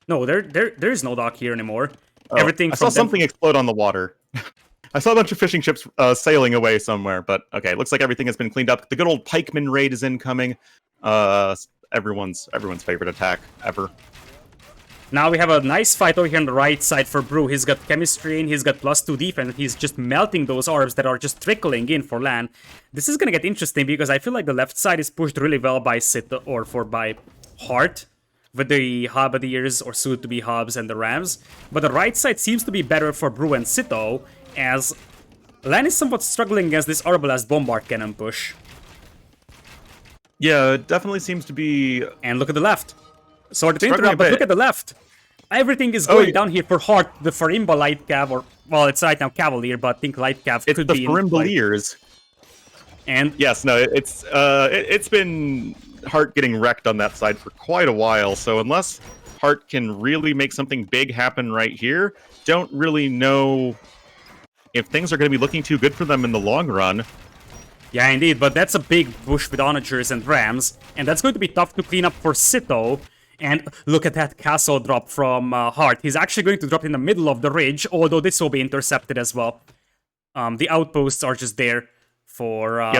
No, there's no dock here anymore. Everything I saw something explode on the water. I saw a bunch of fishing ships sailing away somewhere, but okay, it looks like everything has been cleaned up. The good old pikeman raid is incoming. Everyone's favorite attack ever. Now we have a nice fight over here on the right side for Brew. He's got chemistry in, he's got +2 defense, he's just melting those orbs that are just trickling in for LaaaaaN. This is gonna get interesting because I feel like the left side is pushed really well by Sitaux, or by Heart, with the Halberdiers, or soon-to-be Hubs, and the Rams. But the right side seems to be better for Brew and Sitaux, as LaaaaaN is somewhat struggling against this Arbalest Bombard Cannon push. Yeah, it definitely seems to be... And look at the left. Sorry to interrupt, but look at the left. Everything is going down here for Heart, the Farimba Light Cav, or... Well, it's right now Cavalier, but I think Light Cav could be... It's the Farimbaliers. And... Yes, no, it's been Heart getting wrecked on that side for quite a while, so unless Heart can really make something big happen right here, don't really know if things are going to be looking too good for them in the long run. Yeah, indeed, but that's a big bush with onagers and rams, and that's going to be tough to clean up for Sitaux. And look at that castle drop from Heart. He's actually going to drop in the middle of the ridge, although this will be intercepted as well. The outposts are just there for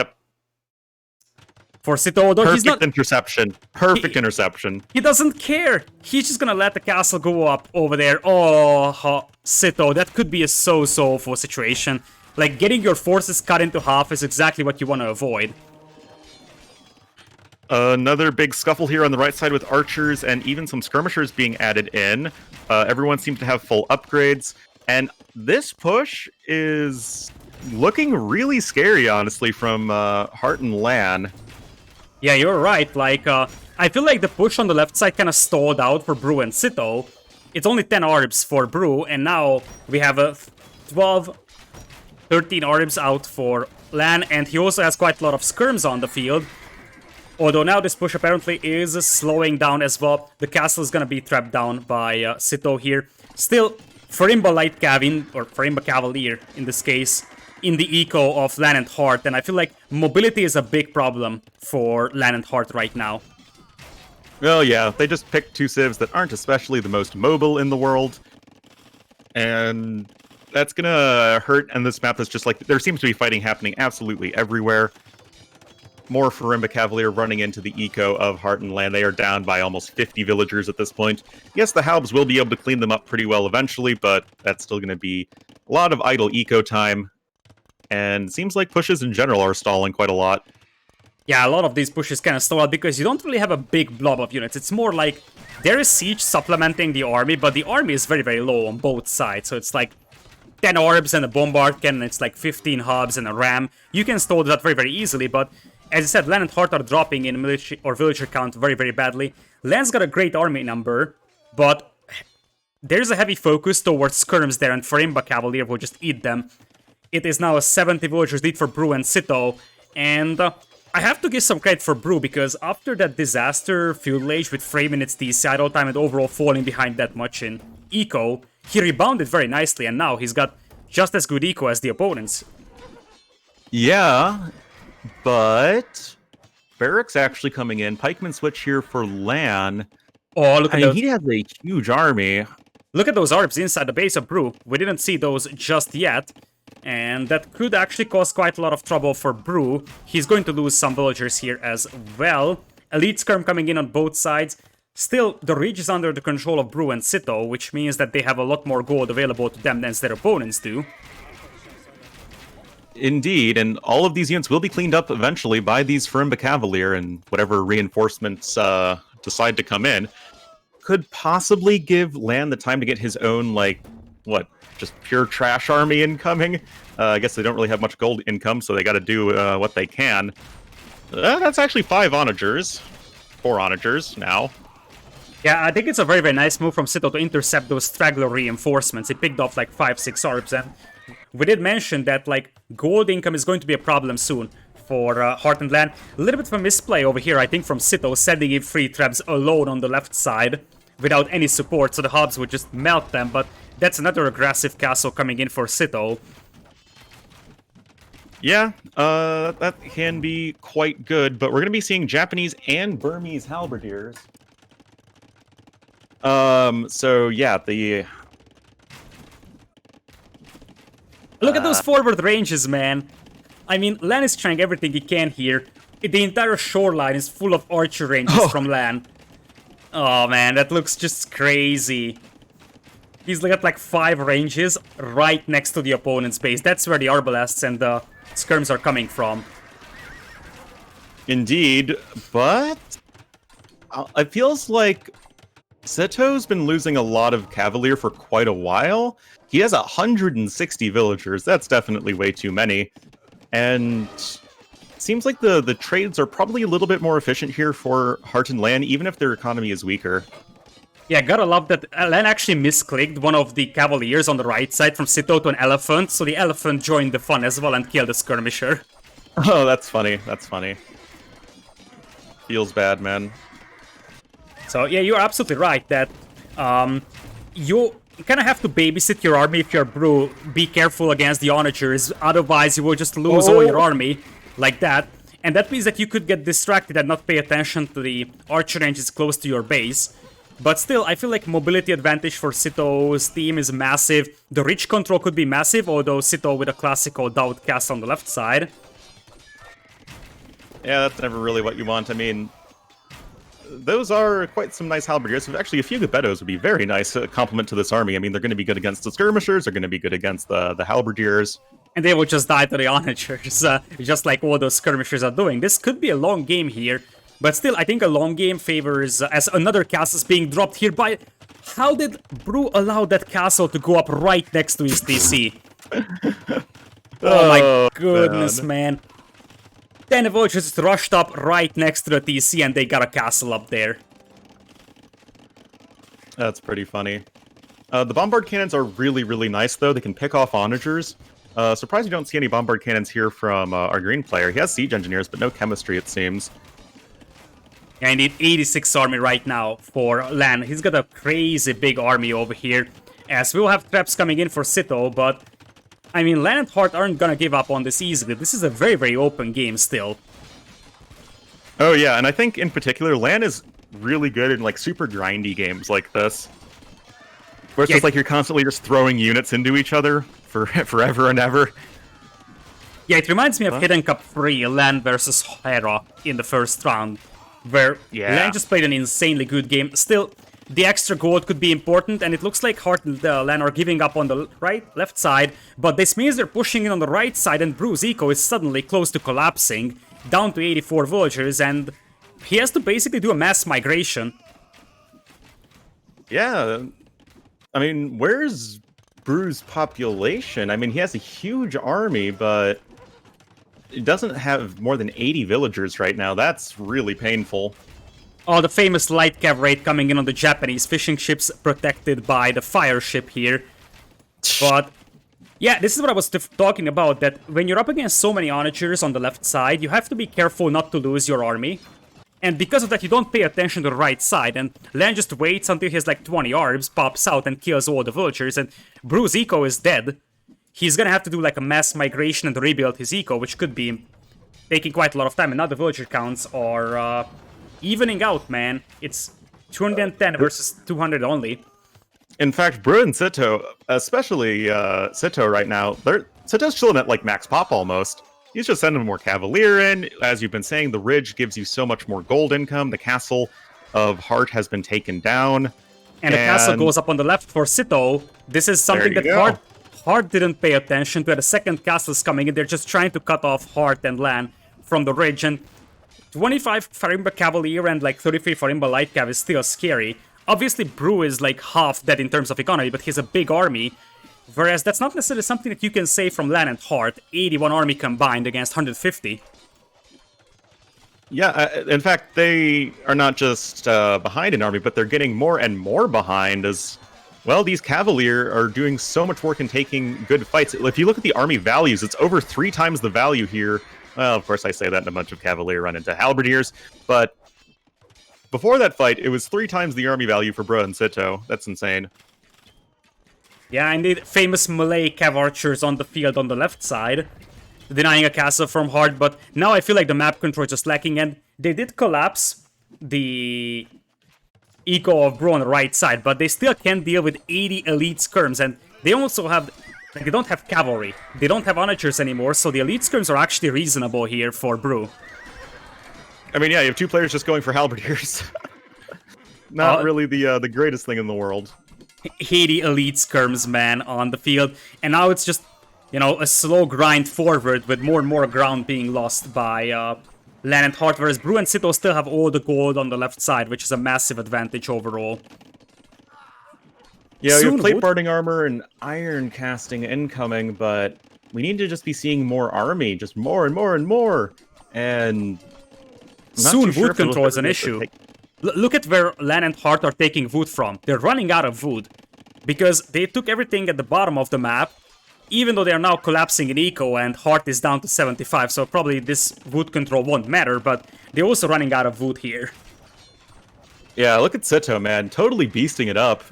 for Sitaux, although he's not... interception. Perfect interception. He doesn't care. He's just gonna let the castle go up over there. Oh, Sitaux, that could be a so awful situation. Like, getting your forces cut into half is exactly what you want to avoid. Another big scuffle here on the right side with archers and even some skirmishers being added in. Everyone seems to have full upgrades. And this push is looking really scary, honestly, from Heart and LaaaaaN. Yeah, you're right. Like, I feel like the push on the left side kind of stalled out for Brew and Sitaux. It's only 10 orbs for Brew, and now we have a 12, 13 orbs out for LaaaaaN, and he also has quite a lot of skirms on the field. Although now this push apparently is slowing down as well. The castle is gonna be trapped down by Sitaux here. Still, Farimba Light Cav, or Farimba Cavalier in this case, in the eco of LaaaaaN and Heart, and I feel like mobility is a big problem for LaaaaaN and Heart right now. Well, yeah, they just picked two civs that aren't especially the most mobile in the world, and that's gonna hurt. And this map is just like, there seems to be fighting happening absolutely everywhere. More Farimba Cavalier running into the eco of Heart and LaaaaaN. They are down by almost 50 villagers at this point. Yes, the Halbs will be able to clean them up pretty well eventually, but that's still going to be a lot of idle eco time. And it seems like pushes in general are stalling quite a lot. Yeah, a lot of these pushes kind of stall out because you don't really have a big blob of units. It's more like there is siege supplementing the army, but the army is very low on both sides. So it's like 10 orbs and a bombard cannon, it's like 15 hubs and a ram. You can stall that very easily, but as I said, LaaaaaN and Heart are dropping in military or villager count very badly. LaaaAN's got a great army number, but there's a heavy focus towards skirms there, and Farimba Cavalier will just eat them. It is now a 70 villagers lead for Bruh+Sitaux, and I have to give some credit for Bruh, because after that disaster Feudal Age with Frame in its DC idle time and overall falling behind that much in eco, he rebounded very nicely, and now he's got just as good eco as the opponents. Yeah, but Barrack's actually coming in. Pikeman switch here for LaaaN. Oh, look at I mean, those. he has a huge army. Look at those orbs inside the base of Bruh. We didn't see those just yet, and that could actually cause quite a lot of trouble for Bruh. He's going to lose some villagers here as well. Elite Skirm coming in on both sides. Still, the Reach is under the control of Bruh+Sitaux, which means that they have a lot more gold available to them than their opponents do. Indeed, and all of these units will be cleaned up eventually by these Farimba Cavalier, and whatever reinforcements decide to come in could possibly give LaaaN the time to get his own, like, what, just pure trash army incoming? I guess they don't really have much gold income, so they gotta do what they can. That's actually 5 onagers. 4 onagers now. Yeah, I think it's a very, very nice move from Sitaux to intercept those straggler reinforcements. He picked off like 5-6 orbs, and we did mention that like gold income is going to be a problem soon for Heart and LaaaN. A little bit of a misplay over here, I think, from Sitaux, sending in 3 traps alone on the left side without any support, so the hubs would just melt them, but that's another aggressive castle coming in for Sitaux. Yeah, that can be quite good, but we're going to be seeing Japanese and Burmese halberdiers. So yeah, the... Look at those forward ranges, man. I mean, LaaaN is trying everything he can here. The entire shoreline is full of archer ranges from LaaaN. Oh man, that looks just crazy. He's got like 5 ranges right next to the opponent's base. That's where the arbalests and the skirms are coming from. Indeed, but it feels like Seto's been losing a lot of Cavalier for quite a while. He has 160 villagers. That's definitely way too many. And seems like the trades are probably a little bit more efficient here for Heart and LaaaN, even if their economy is weaker. Yeah, gotta love that LaaaN actually misclicked one of the Cavaliers on the right side from Sitaux to an elephant, so the elephant joined the fun as well and killed the skirmisher. Oh, that's funny. That's funny. Feels bad, man. So yeah, you're absolutely right that you kind of have to babysit your army if you're Bruh. Be careful against the onagers, otherwise you will just lose all your army like that. And that means that you could get distracted and not pay attention to the archer ranges close to your base. But still, I feel like mobility advantage for Sitau's team is massive. The reach control could be massive, although Sitaux with a classical Doubt cast on the left side. Yeah, that's never really what you want. I mean, those are quite some nice halberdiers. Actually, a few Geppettos would be very nice complement to this army. I mean, they're going to be good against the skirmishers, they're going to be good against the halberdiers. And they will just die to the onagers, just like all those skirmishers are doing. This could be a long game here, but still, I think a long game favors as another castle is being dropped here by... How did Bruh allow that castle to go up right next to his DC? Oh my goodness, man. 10 villagers just rushed up right next to the TC and they got a castle up there. That's pretty funny. The bombard cannons are really, really nice, though. They can pick off onagers. Surprised you don't see any bombard cannons here from our green player. He has siege engineers, but no chemistry, it seems. Yeah, I need 86 army right now for LaaaN. He's got a crazy big army over here. As we'll have traps coming in for Sitaux, but... I mean, LaaaN and Heart aren't gonna give up on this easily. This is a very, very open game still. Oh yeah, and I think in particular, LaaaN is really good in like super grindy games like this. Where it's just like you're constantly just throwing units into each other for forever and ever. Yeah, it reminds me of Hidden Cup 3, LaaaN versus Hera in the first round. Where LaaaN just played an insanely good game. Still, the extra gold could be important, and it looks like Heart and LaaaN are giving up on the left side, but this means they're pushing in on the right side, and Bruh's eco is suddenly close to collapsing, down to 84 villagers, and he has to basically do a mass migration. Yeah, I mean, where's Bruh's population? I mean, he has a huge army, but it doesn't have more than 80 villagers right now. That's really painful. Oh, the famous light cav raid coming in on the Japanese fishing ships protected by the fire ship here. But yeah, this is what I was talking about, that when you're up against so many onagers on the left side, you have to be careful not to lose your army. And because of that, you don't pay attention to the right side, and LaaaN just waits until he has like 20 orbs, pops out and kills all the villagers, and Bruh's eco is dead. He's gonna have to do like a mass migration and rebuild his eco, which could be taking quite a lot of time, and now the villager counts are evening out, man. It's 210 versus 200 only. In fact, Bruh+Sitaux, especially Sitaux right now, Sitau's chilling at like max pop almost. He's just sending more Cavalier in. As you've been saying, the Ridge gives you so much more gold income. The Castle of Heart has been taken down. And the castle goes up on the left for Sitaux. This is something that Heart didn't pay attention to. The second castle's coming in. They're just trying to cut off Heart and LaaaN from the Ridge. And 25 Farimba Cavalier and like 33 Farimba Light Cav is still scary. Obviously, Bruh is like half dead in terms of economy, but he's a big army. Whereas that's not necessarily something that you can say from LaaaN and Heart. 81 army combined against 150. Yeah, in fact, they are not just behind an army, but they're getting more and more behind as, well, these Cavalier are doing so much work in taking good fights. If you look at the army values, it's over 3 times the value here. Well, of course, I say that and a bunch of Cavalier run into Halberdiers, but before that fight, it was 3 times the army value for Bruh+Sitaux. That's insane. Yeah, indeed, famous Malay Cav archers on the field on the left side, denying a castle from Heart, but now I feel like the map control is just lacking, and they did collapse the eco of Bruh on the right side, but they still can't deal with 80 elite skirms, and they also have, like, they don't have cavalry, they don't have onagers anymore, so the elite skirms are actually reasonable here for Bruh. I mean, yeah, you have 2 players just going for Halberdiers. Not really the greatest thing in the world. 80 elite skirms, man, on the field, and now it's just, you know, a slow grind forward with more and more ground being lost by LaaaN and Heart, whereas Bruh+Sitaux still have all the gold on the left side, which is a massive advantage overall. Yeah, you have plate barding armor and iron casting incoming, but we need to just be seeing more army, just more and more and more, and soon wood control is an issue. Look at where LaaaN and Heart are taking wood from. They're running out of wood because they took everything at the bottom of the map, even though they are now collapsing in eco and Heart is down to 75, so probably this wood control won't matter, but they're also running out of wood here. Yeah, look at Sitaux, man. Totally beasting it up.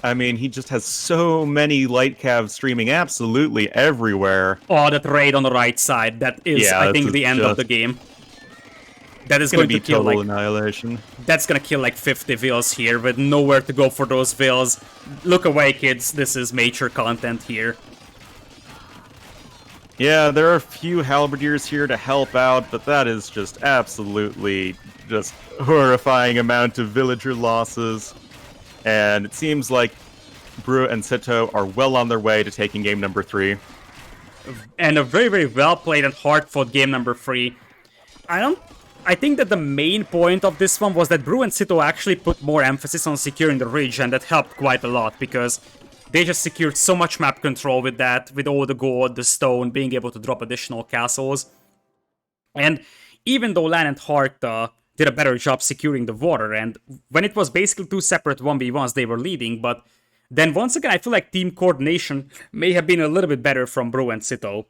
I mean, he just has so many light cav streaming absolutely everywhere. Oh, that raid on the right side. That is, I think, the end of the game. That is going to kill total annihilation. That's gonna kill like 50 vills here with nowhere to go for those vills. Look away, kids. This is major content here. Yeah, there are a few halberdiers here to help out, but that is just absolutely just horrifying amount of villager losses. And it seems like Bruh+Sitaux are well on their way to taking game number 3. And a very, very well played and hard-fought game number 3. I think that the main point of this one was that Bruh+Sitaux actually put more emphasis on securing the ridge, and that helped quite a lot, because they just secured so much map control with that, with all the gold, the stone, being able to drop additional castles. And even though LaaaN and Heart did a better job securing the water, and when it was basically 2 separate 1v1s, they were leading, but then once again, I feel like team coordination may have been a little bit better from Bruh+Sitaux.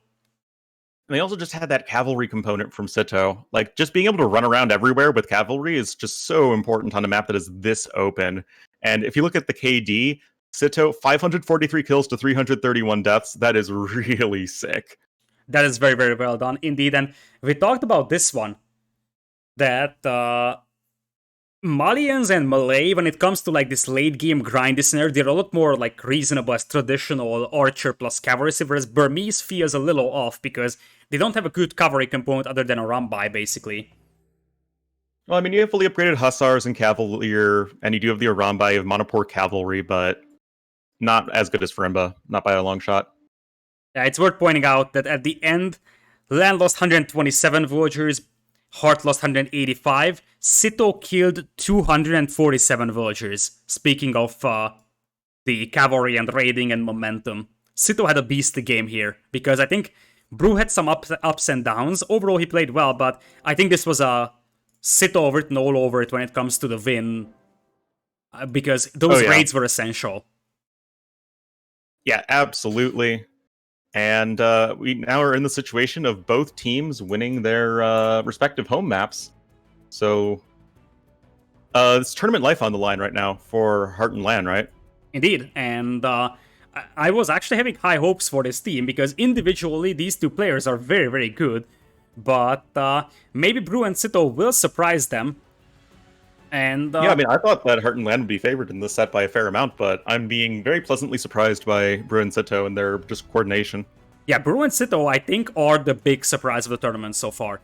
And they also just had that cavalry component from Sitaux. Like, just being able to run around everywhere with cavalry is just so important on a map that is this open. And if you look at the KD, Sitaux, 543 kills to 331 deaths. That is really sick. That is very, very well done, indeed. And we talked about this one, that Malians and Malay, when it comes to like this late game grindy scenario, they're a lot more like reasonable as traditional archer plus cavalry, whereas Burmese feels a little off because they don't have a good cavalry component other than a Rambai, basically. Well, I mean, you have fully upgraded Hussars and Cavalier, and you do have the Arambai of Manipur Cavalry, but not as good as Farimba, not by a long shot. Yeah, it's worth pointing out that at the end, LaaaN lost 127 villagers, Heart lost 185, Sitaux killed 247 villagers. Speaking of the cavalry and raiding and momentum, Sitaux had a beastly game here, because I think Bruh had some ups and downs. Overall, he played well, but I think this was a Sitaux written all over it when it comes to the win, because those raids were essential. Yeah, absolutely. And we now are in the situation of both teams winning their respective home maps. So it's tournament life on the line right now for Heart and LaaaN, right? Indeed, and I was actually having high hopes for this team, because individually these two players are very, very good. But maybe Bruh+Sitaux will surprise them. And yeah, I mean, I thought that Heart and LaaaN would be favored in this set by a fair amount, but I'm being very pleasantly surprised by Bruh+Sitaux and their just coordination. Yeah, Bruh+Sitaux, I think, are the big surprise of the tournament so far.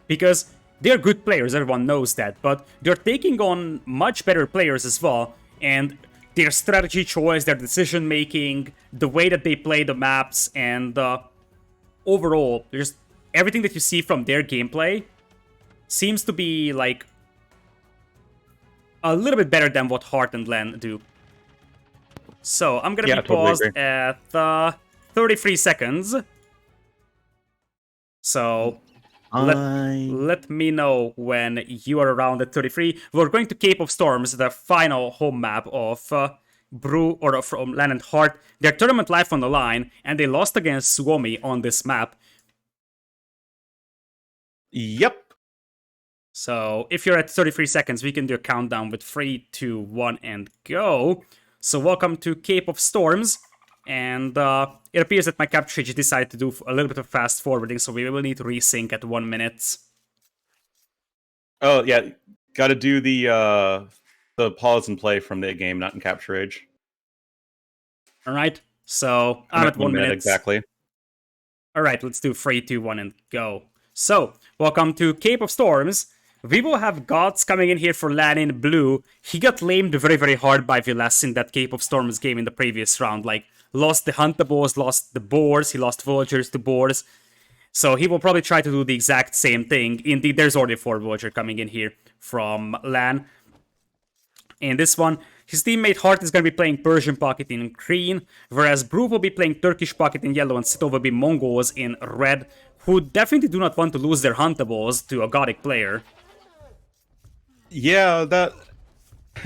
Because they're good players, everyone knows that, but they're taking on much better players as well, and their strategy choice, their decision making, the way that they play the maps, and overall, just everything that you see from their gameplay seems to be like a little bit better than what Heart and LaaaN do. So I'm gonna be paused at 33 seconds. So let me know when you are around at 33. We're going to Cape of Storms, the final home map of from LaaaN and Heartt. Their tournament life on the line, and they lost against Suomi on this map. Yep. So if you're at 33 seconds, we can do a countdown with 3, 2, 1, and go. So welcome to Cape of Storms. And it appears that my capture page decided to do a little bit of fast forwarding, so we will need to resync at 1 minute. Oh yeah, got to do the pause and play from the game, not in capture age. All right, so I'm at 1 minute exactly. All right, let's do 3, 2, 1, and go. So welcome to Cape of Storms. We will have Gods coming in here for LaaaN in blue. He got lamed very, very hard by Vilas in that Cape of Storms game in the previous round. Like, lost the Huntables, lost the boars, he lost villagers to boars. So he will probably try to do the exact same thing. Indeed, there's already 4 villager coming in here from LaaaN. In this one, his teammate Heartt is going to be playing Persian Pocket in green, whereas Bruh will be playing Turkish Pocket in yellow, and Sitaux will be Mongols in red, who definitely do not want to lose their Huntables to a Gothic player. Yeah, that...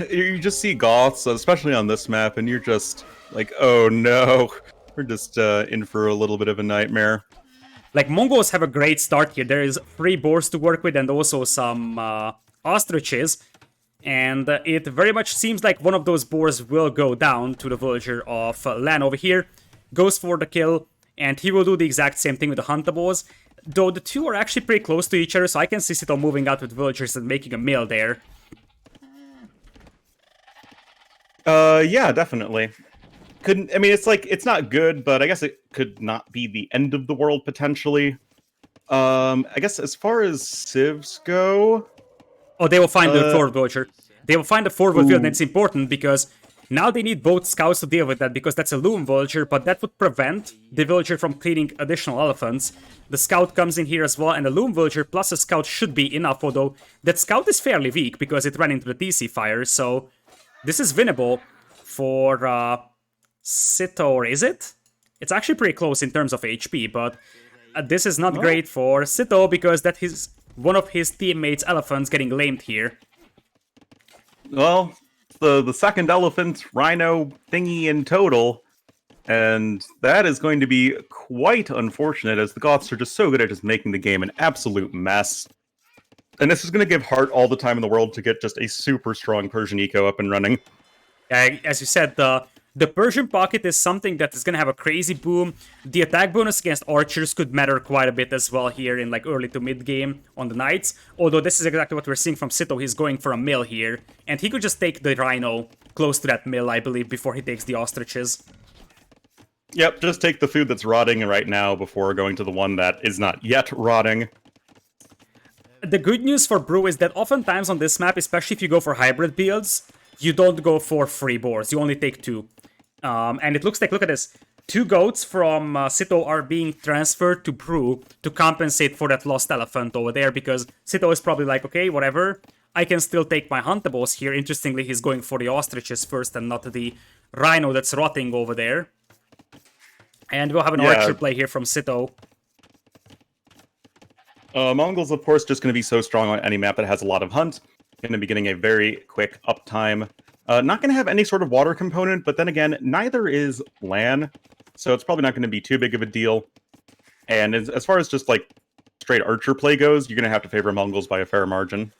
You just see Goths, especially on this map, and you're just like, oh no, we're just in for a little bit of a nightmare. Like, Mongols have a great start here. There is 3 boars to work with and also some ostriches. And it very much seems like one of those boars will go down to the villager of LaaaN over here. Goes for the kill, and he will do the exact same thing with the Huntables. Though the two are actually pretty close to each other, so I can see Sitaux moving out with villagers and making a mill there. Yeah, definitely. I mean, it's like, it's not good, but I guess it could not be the end of the world, potentially. I guess as far as civs go... Oh, they will find the 4th villager. They will find the 4th field, and it's important because now they need both scouts to deal with that, because that's a loom villager, but that would prevent the villager from cleaning additional elephants. The scout comes in here as well, and the loom villager plus a scout should be enough, although that scout is fairly weak because it ran into the TC fire, so this is winnable for Sitaux, or is it? It's actually pretty close in terms of HP, but this is not great for Sitaux because that is one of his teammates' elephants getting lamed here. Well, the second elephant rhino thingy in total, and that is going to be quite unfortunate, as the Goths are just so good at just making the game an absolute mess. And this is going to give Heartt all the time in the world to get just a super strong Persian eco up and running. As you said, the Persian Pocket is something that is going to have a crazy boom. The attack bonus against archers could matter quite a bit as well here in like early to mid game on the knights. Although this is exactly what we're seeing from Sitaux. He's going for a mill here, and he could just take the rhino close to that mill, I believe, before he takes the ostriches. Yep, just take the food that's rotting right now before going to the one that is not yet rotting. The good news for Bruh is that oftentimes on this map, especially if you go for hybrid builds, you don't go for 3 boars, you only take 2. And it looks like, look at this, 2 goats from Sitaux are being transferred to Bruh to compensate for that lost elephant over there, because Sitaux is probably like, okay, whatever, I can still take my Huntables here. Interestingly, he's going for the ostriches first and not the rhino that's rotting over there. And we'll have an archer play here from Sitaux. Mongols, of course, just going to be so strong on any map that has a lot of hunt. Going to be getting a very quick uptime. Not going to have any sort of water component, but then again, neither is LaaaN, so it's probably not going to be too big of a deal. And as far as just like straight archer play goes, you're going to have to favor Mongols by a fair margin.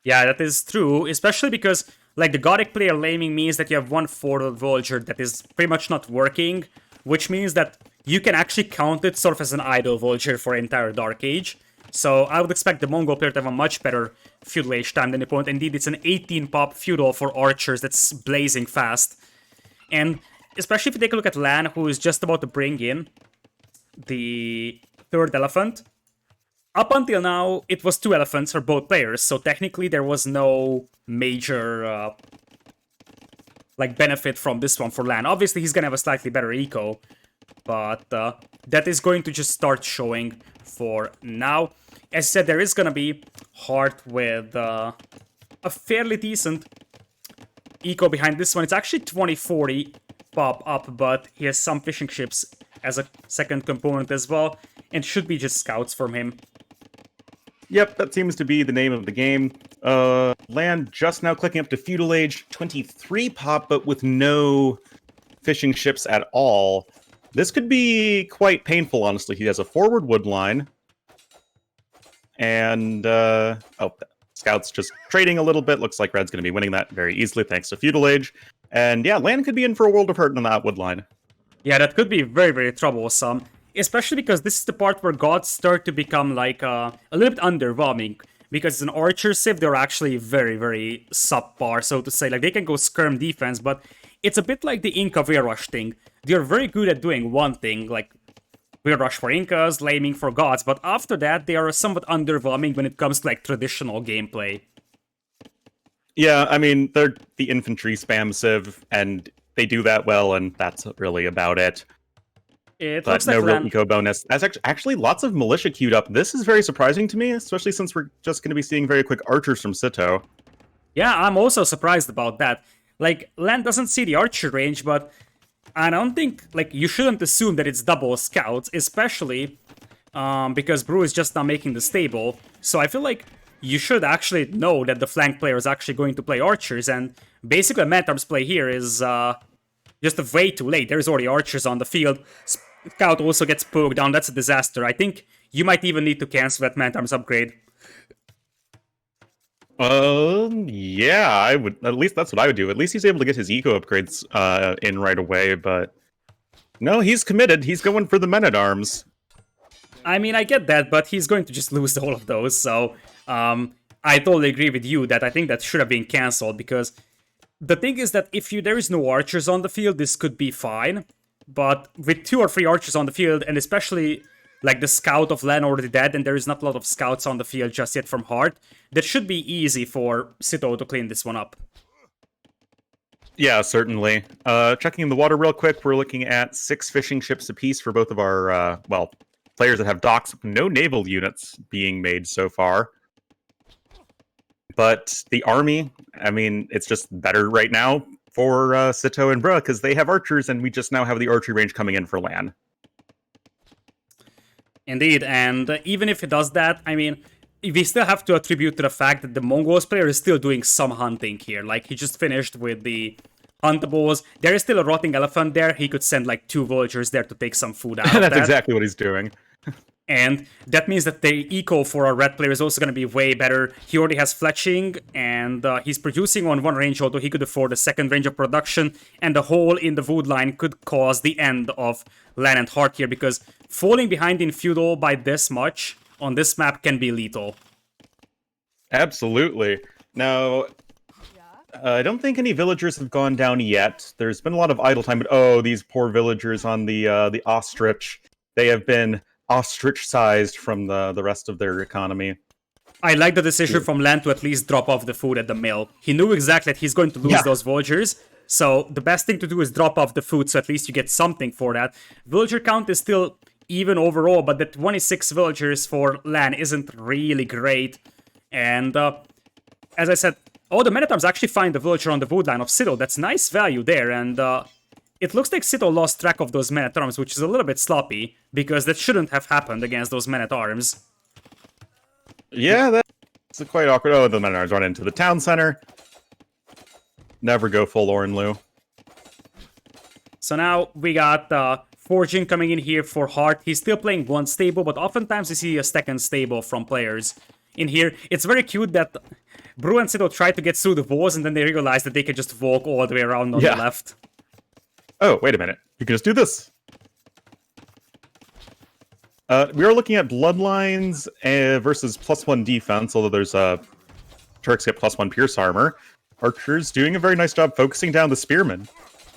Yeah, that is true, especially because like the Gothic player laming means that you have one forward vulture that is pretty much not working, which means that you can actually count it sort of as an idle vulture for entire Dark Age. So I would expect the Mongol player to have a much better feudal age time than the opponent. Indeed, it's an 18 pop feudal for archers that's blazing fast. And especially if you take a look at LaaaN, who is just about to bring in the third elephant. Up until now, it was 2 elephants for both players, so technically there was no major like benefit from this one for LaaaN. Obviously, he's gonna have a slightly better eco, but that is going to just start showing for now. As I said, there is gonna be Heart with a fairly decent eco behind this one. It's actually 2040 pop up, but he has some fishing ships as a second component as well, and should be just scouts from him. Yep, that seems to be the name of the game. LaaaN just now clicking up to Feudal Age, 23 pop, but with no fishing ships at all. This could be quite painful, honestly. He has a forward wood line. And, Scout's just trading a little bit. Looks like Red's going to be winning that very easily thanks to Feudal Age. And yeah, LaaaN could be in for a world of hurt on that wood line. Yeah, that could be very, very troublesome. Especially because this is the part where gods start to become like a little bit underwhelming. Because as an archer civ, they're actually very, very subpar, so to say. Like, they can go skirm defense, but it's a bit like the Inca Weir Rush thing. They're very good at doing one thing, like Weir Rush for Incas, laming for gods, but after that, they are somewhat underwhelming when it comes to like traditional gameplay. Yeah, I mean, they're the infantry spam civ, and they do that well, and that's really about it. It But looks no like real LaaaN... eco bonus. That's actually lots of militia queued up. This is very surprising to me, especially since we're just going to be seeing very quick archers from Sitaux. Yeah, I'm also surprised about that. Like, LaaaN doesn't see the archer range, but I don't think, like, you shouldn't assume that it's double scouts, especially because Bruh is just now making the stable. So I feel like you should actually know that the flank player is actually going to play archers, and basically Mantarm's play here is just way too late. There's already archers on the field. Scout also gets poked down. That's a disaster. I think you might even need to cancel that Mantarm's upgrade. Yeah, I would. At least that's what I would do. At least he's able to get his eco upgrades in right away, but no, he's committed. He's going for the men-at-arms. I mean, I get that, but he's going to just lose all of those, so I totally agree with you that I think that should have been cancelled, because the thing is that if there is no archers on the field, this could be fine, but with 2 or 3 archers on the field, and especially like the scout of LaaaN already dead, and there is not a lot of scouts on the field just yet from Heart, that should be easy for Sitaux to clean this one up. Yeah, certainly. Checking the water real quick, we're looking at 6 fishing ships apiece for both of our, players that have docks. No naval units being made so far. But the army, I mean, it's just better right now for Sitaux and Bruh, because they have archers, and we just now have the archery range coming in for LaaaN. Indeed, and even if it does that, I mean, we still have to attribute to the fact that the Mongols player is still doing some hunting here. Like, he just finished with the huntables. There is still a rotting elephant there. He could send like 2 vultures there to take some food out of That's that. exactly what he's doing. And that means that the eco for our red player is also going to be way better. He already has fletching, and he's producing on 1 range, although he could afford a 2nd range of production, and the hole in the wood line could cause the end of LaaaN+Hearttt here, because falling behind in feudal by this much on this map can be lethal. Absolutely. Now, I don't think any villagers have gone down yet. There's been a lot of idle time, but oh, these poor villagers on the ostrich. They have been ostrich-sized from the rest of their economy. I like the decision from LaaaN to at least drop off the food at the mill. He knew exactly that he's going to lose those villagers, so the best thing to do is drop off the food, so at least you get something for that. Villager count is still even overall, but the 26 villagers for LaaaN isn't really great. And as I said, the Men-at-Arms actually find the villager on the wood line of Sitaux. That's nice value there, and it looks like Sitaux lost track of those Men-at-Arms, which is a little bit sloppy, because that shouldn't have happened against those Men-at-Arms. Yeah, that's quite awkward. Oh, the Menards run into the town center. Never go full Ornlu. So now we got Fortune coming in here for Heart. He's still playing one stable, but oftentimes you see a second stable from players in here. It's very cute that Bruh+Sitaux tried to get through the walls and then they realized that they could just walk all the way around on the left. Oh, wait a minute. You can just do this. We are looking at Bloodlines versus +1 defense, although there's Turks get +1 Pierce armor. Archers doing a very nice job focusing down the Spearmen.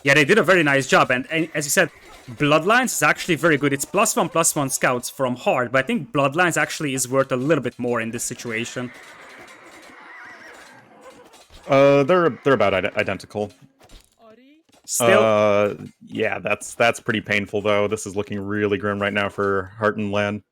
Yeah, they did a very nice job, and as you said, Bloodlines is actually very good. It's +1/+1 scouts from Heart, but I think Bloodlines actually is worth a little bit more in this situation. They're about identical. Still, yeah, that's pretty painful though. This is looking really grim right now for Heart and LaaaN.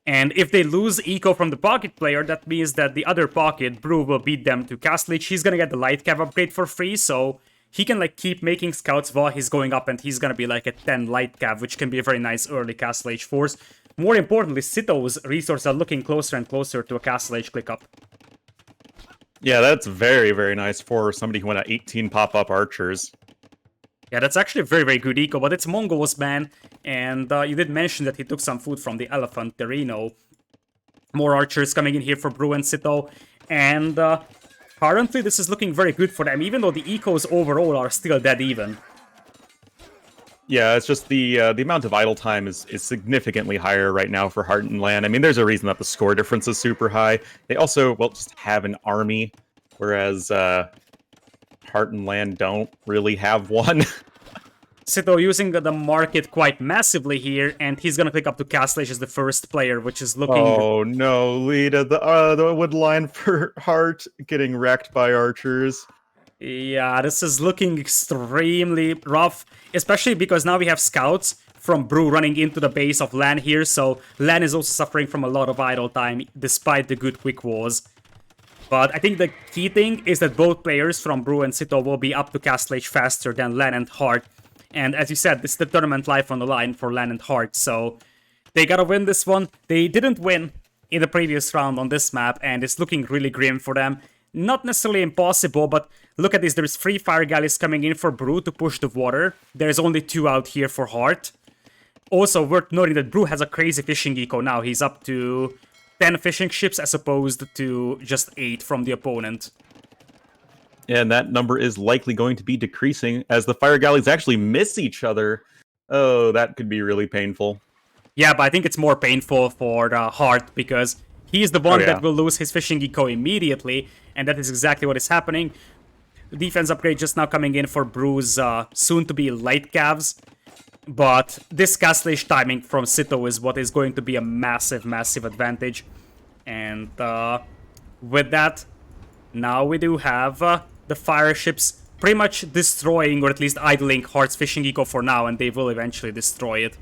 and if they lose eco from the pocket player, that means that the other pocket, Brew, will beat them to Castle Age. He's gonna get the light cav upgrade for free, so he can like keep making scouts while he's going up, and he's gonna be like a 10 light cav, which can be a very nice early Castle Age force. More importantly, Sitau's resources are looking closer and closer to a Castle Age click up. Yeah, that's very, very nice for somebody who went at 18 pop-up archers. Yeah, that's actually a very, very good eco, but it's Mongols, man. And you did mention that he took some food from the elephant Terino. More archers coming in here for Bruh+Sitaux. And currently, this is looking very good for them, even though the ecos overall are still dead even. Yeah, it's just the amount of idle time is significantly higher right now for Heart and LaaaN. I mean, there's a reason that the score difference is super high. They also, well, just have an army, whereas Heart and LaaaN don't really have one. Sitaux using the market quite massively here, and he's gonna click up to Castle Age as the first player, which is looking... Oh no, Lita, the wood line for Heart getting wrecked by archers. Yeah, this is looking extremely rough, especially because now we have scouts from Brew running into the base of LaaaN here, so LaaaN is also suffering from a lot of idle time, despite the good quick walls. But I think the key thing is that both players from Bruh+Sitaux will be up to Castle Age faster than LaaaN and Heart. And as you said, this is the tournament life on the line for LaaaN and Heart, so they gotta win this one. They didn't win in the previous round on this map, and it's looking really grim for them. Not necessarily impossible, but look at this. There's 3 fire galleys coming in for Brew to push the water. There's only 2 out here for Heart. Also, worth noting that Brew has a crazy fishing eco now. He's up to 10 fishing ships as opposed to just 8 from the opponent. And that number is likely going to be decreasing as the fire galleys actually miss each other. Oh, that could be really painful. Yeah, but I think it's more painful for Heart because he is the one that will lose his fishing eco immediately, and that is exactly what is happening. Defense upgrade just now coming in for Brew's soon-to-be light cavs. But this Castle Age timing from Sitaux is what is going to be a massive, massive advantage. And with that, now we do have the fire ships pretty much destroying, or at least idling Heart's fishing eco for now, and they will eventually destroy it.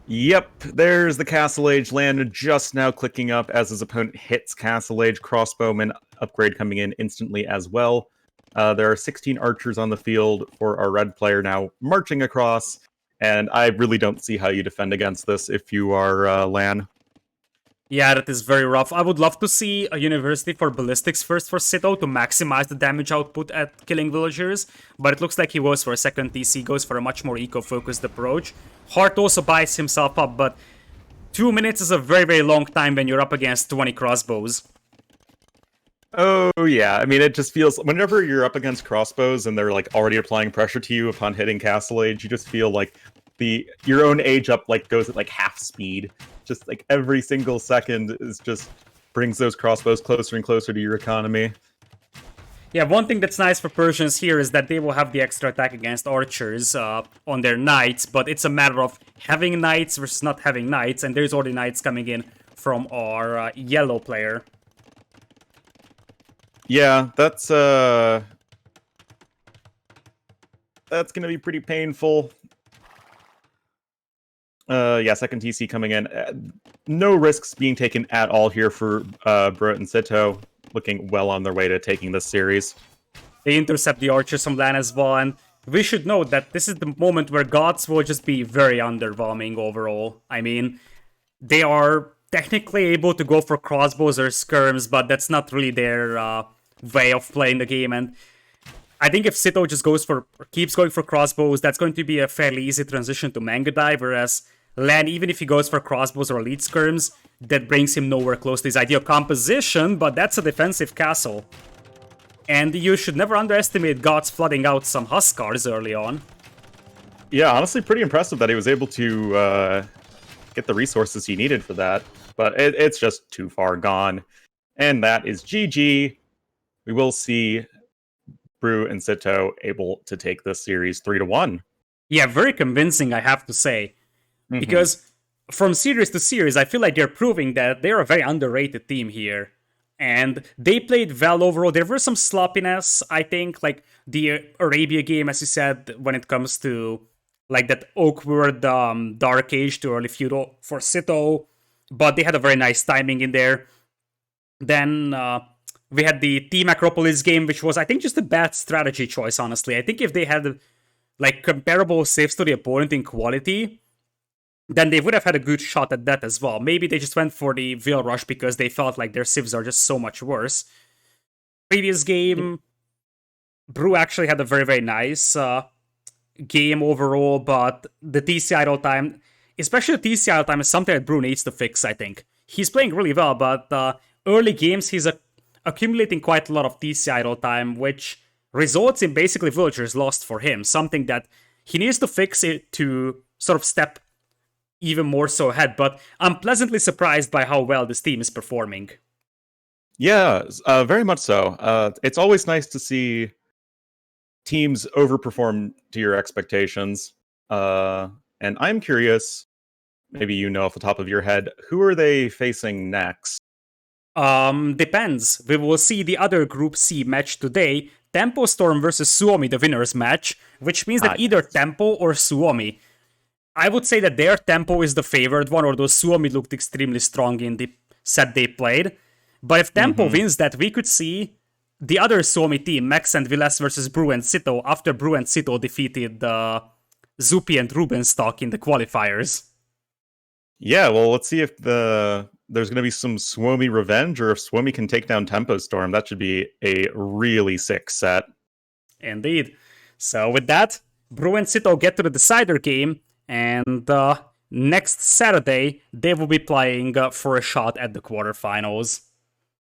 Yep, there's the Castle Age LaaaN just now clicking up as his opponent hits Castle Age. Crossbowman upgrade coming in instantly as well. There are 16 archers on the field for our red player now marching across, and I really don't see how you defend against this if you are LaaaN. Yeah, that is very rough. I would love to see a university for ballistics first for Sitaux to maximize the damage output at killing villagers, but it looks like he goes for a second TC, goes for a much more eco-focused approach. Heart also buys himself up, but 2 minutes is a very, very long time when you're up against 20 crossbows. Oh, yeah. I mean, it just feels... Whenever you're up against crossbows and they're, like, already applying pressure to you upon hitting Castle Age, you just feel like your own age up, like, goes at, like, half speed. Just, like, every single second is just brings those crossbows closer and closer to your economy. Yeah, one thing that's nice for Persians here is that they will have the extra attack against archers on their knights, but it's a matter of having knights versus not having knights, and there's already knights coming in from our yellow player. Yeah, that's gonna be pretty painful. Yeah, second TC coming in. No risks being taken at all here for Bruh+Sitaux, looking well on their way to taking this series. They intercept the archers from LaaaN as well, and we should note that this is the moment where gods will just be very underwhelming overall. I mean, they are technically able to go for crossbows or skirms, but that's not really their way of playing the game. And I think if Sitaux just keeps going for crossbows, that's going to be a fairly easy transition to Manga Dive, whereas LaaaN, even if he goes for crossbows or elite skirms, that brings him nowhere close to his ideal composition, but that's a defensive castle. And you should never underestimate Gods flooding out some Huskars early on. Yeah, honestly, pretty impressive that he was able to get the resources he needed for that. But it's just too far gone. And that is GG. We will see Bruh+Sitaux able to take this series 3-1. Yeah, very convincing, I have to say. Because from series to series, I feel like they're proving that they're a very underrated team here. And they played well overall. There was some sloppiness, I think, like the Arabia game, as you said, when it comes to like that awkward Dark Age to early feudal for Sitaux. But they had a very nice timing in there. Then we had the Team Acropolis game, which was, I think, just a bad strategy choice, honestly. I think if they had like comparable saves to the opponent in quality, then they would have had a good shot at that as well. Maybe they just went for the Veil Rush because they felt like their civs are just so much worse. Previous game, Bruh actually had a very, very nice game overall, but the TC idle time, especially the TC idle time, is something that Bruh needs to fix, I think. He's playing really well, but early games, he's accumulating quite a lot of TC idle time, which results in basically villagers lost for him, something that he needs to fix it to sort of step even more so ahead, but I'm pleasantly surprised by how well this team is performing. Yeah, very much so. It's always nice to see teams overperform to your expectations. And I'm curious, maybe you know off the top of your head, who are they facing next? Depends. We will see the other Group C match today, Tempo Storm versus Suomi, the winners match, which means that either Tempo or Suomi. I would say that their Tempo is the favored one, although Suomi looked extremely strong in the set they played. But if Tempo wins that, we could see the other Suomi team, Max and Vilas versus Bruh+Sitaux, after Bruh+Sitaux defeated Zupi and Rubenstock in the qualifiers. Yeah, well, let's see if there's going to be some Suomi revenge, or if Suomi can take down Tempo Storm. That should be a really sick set. Indeed. So with that, Bruh+Sitaux get to the decider game, and next Saturday, they will be playing for a shot at the quarterfinals.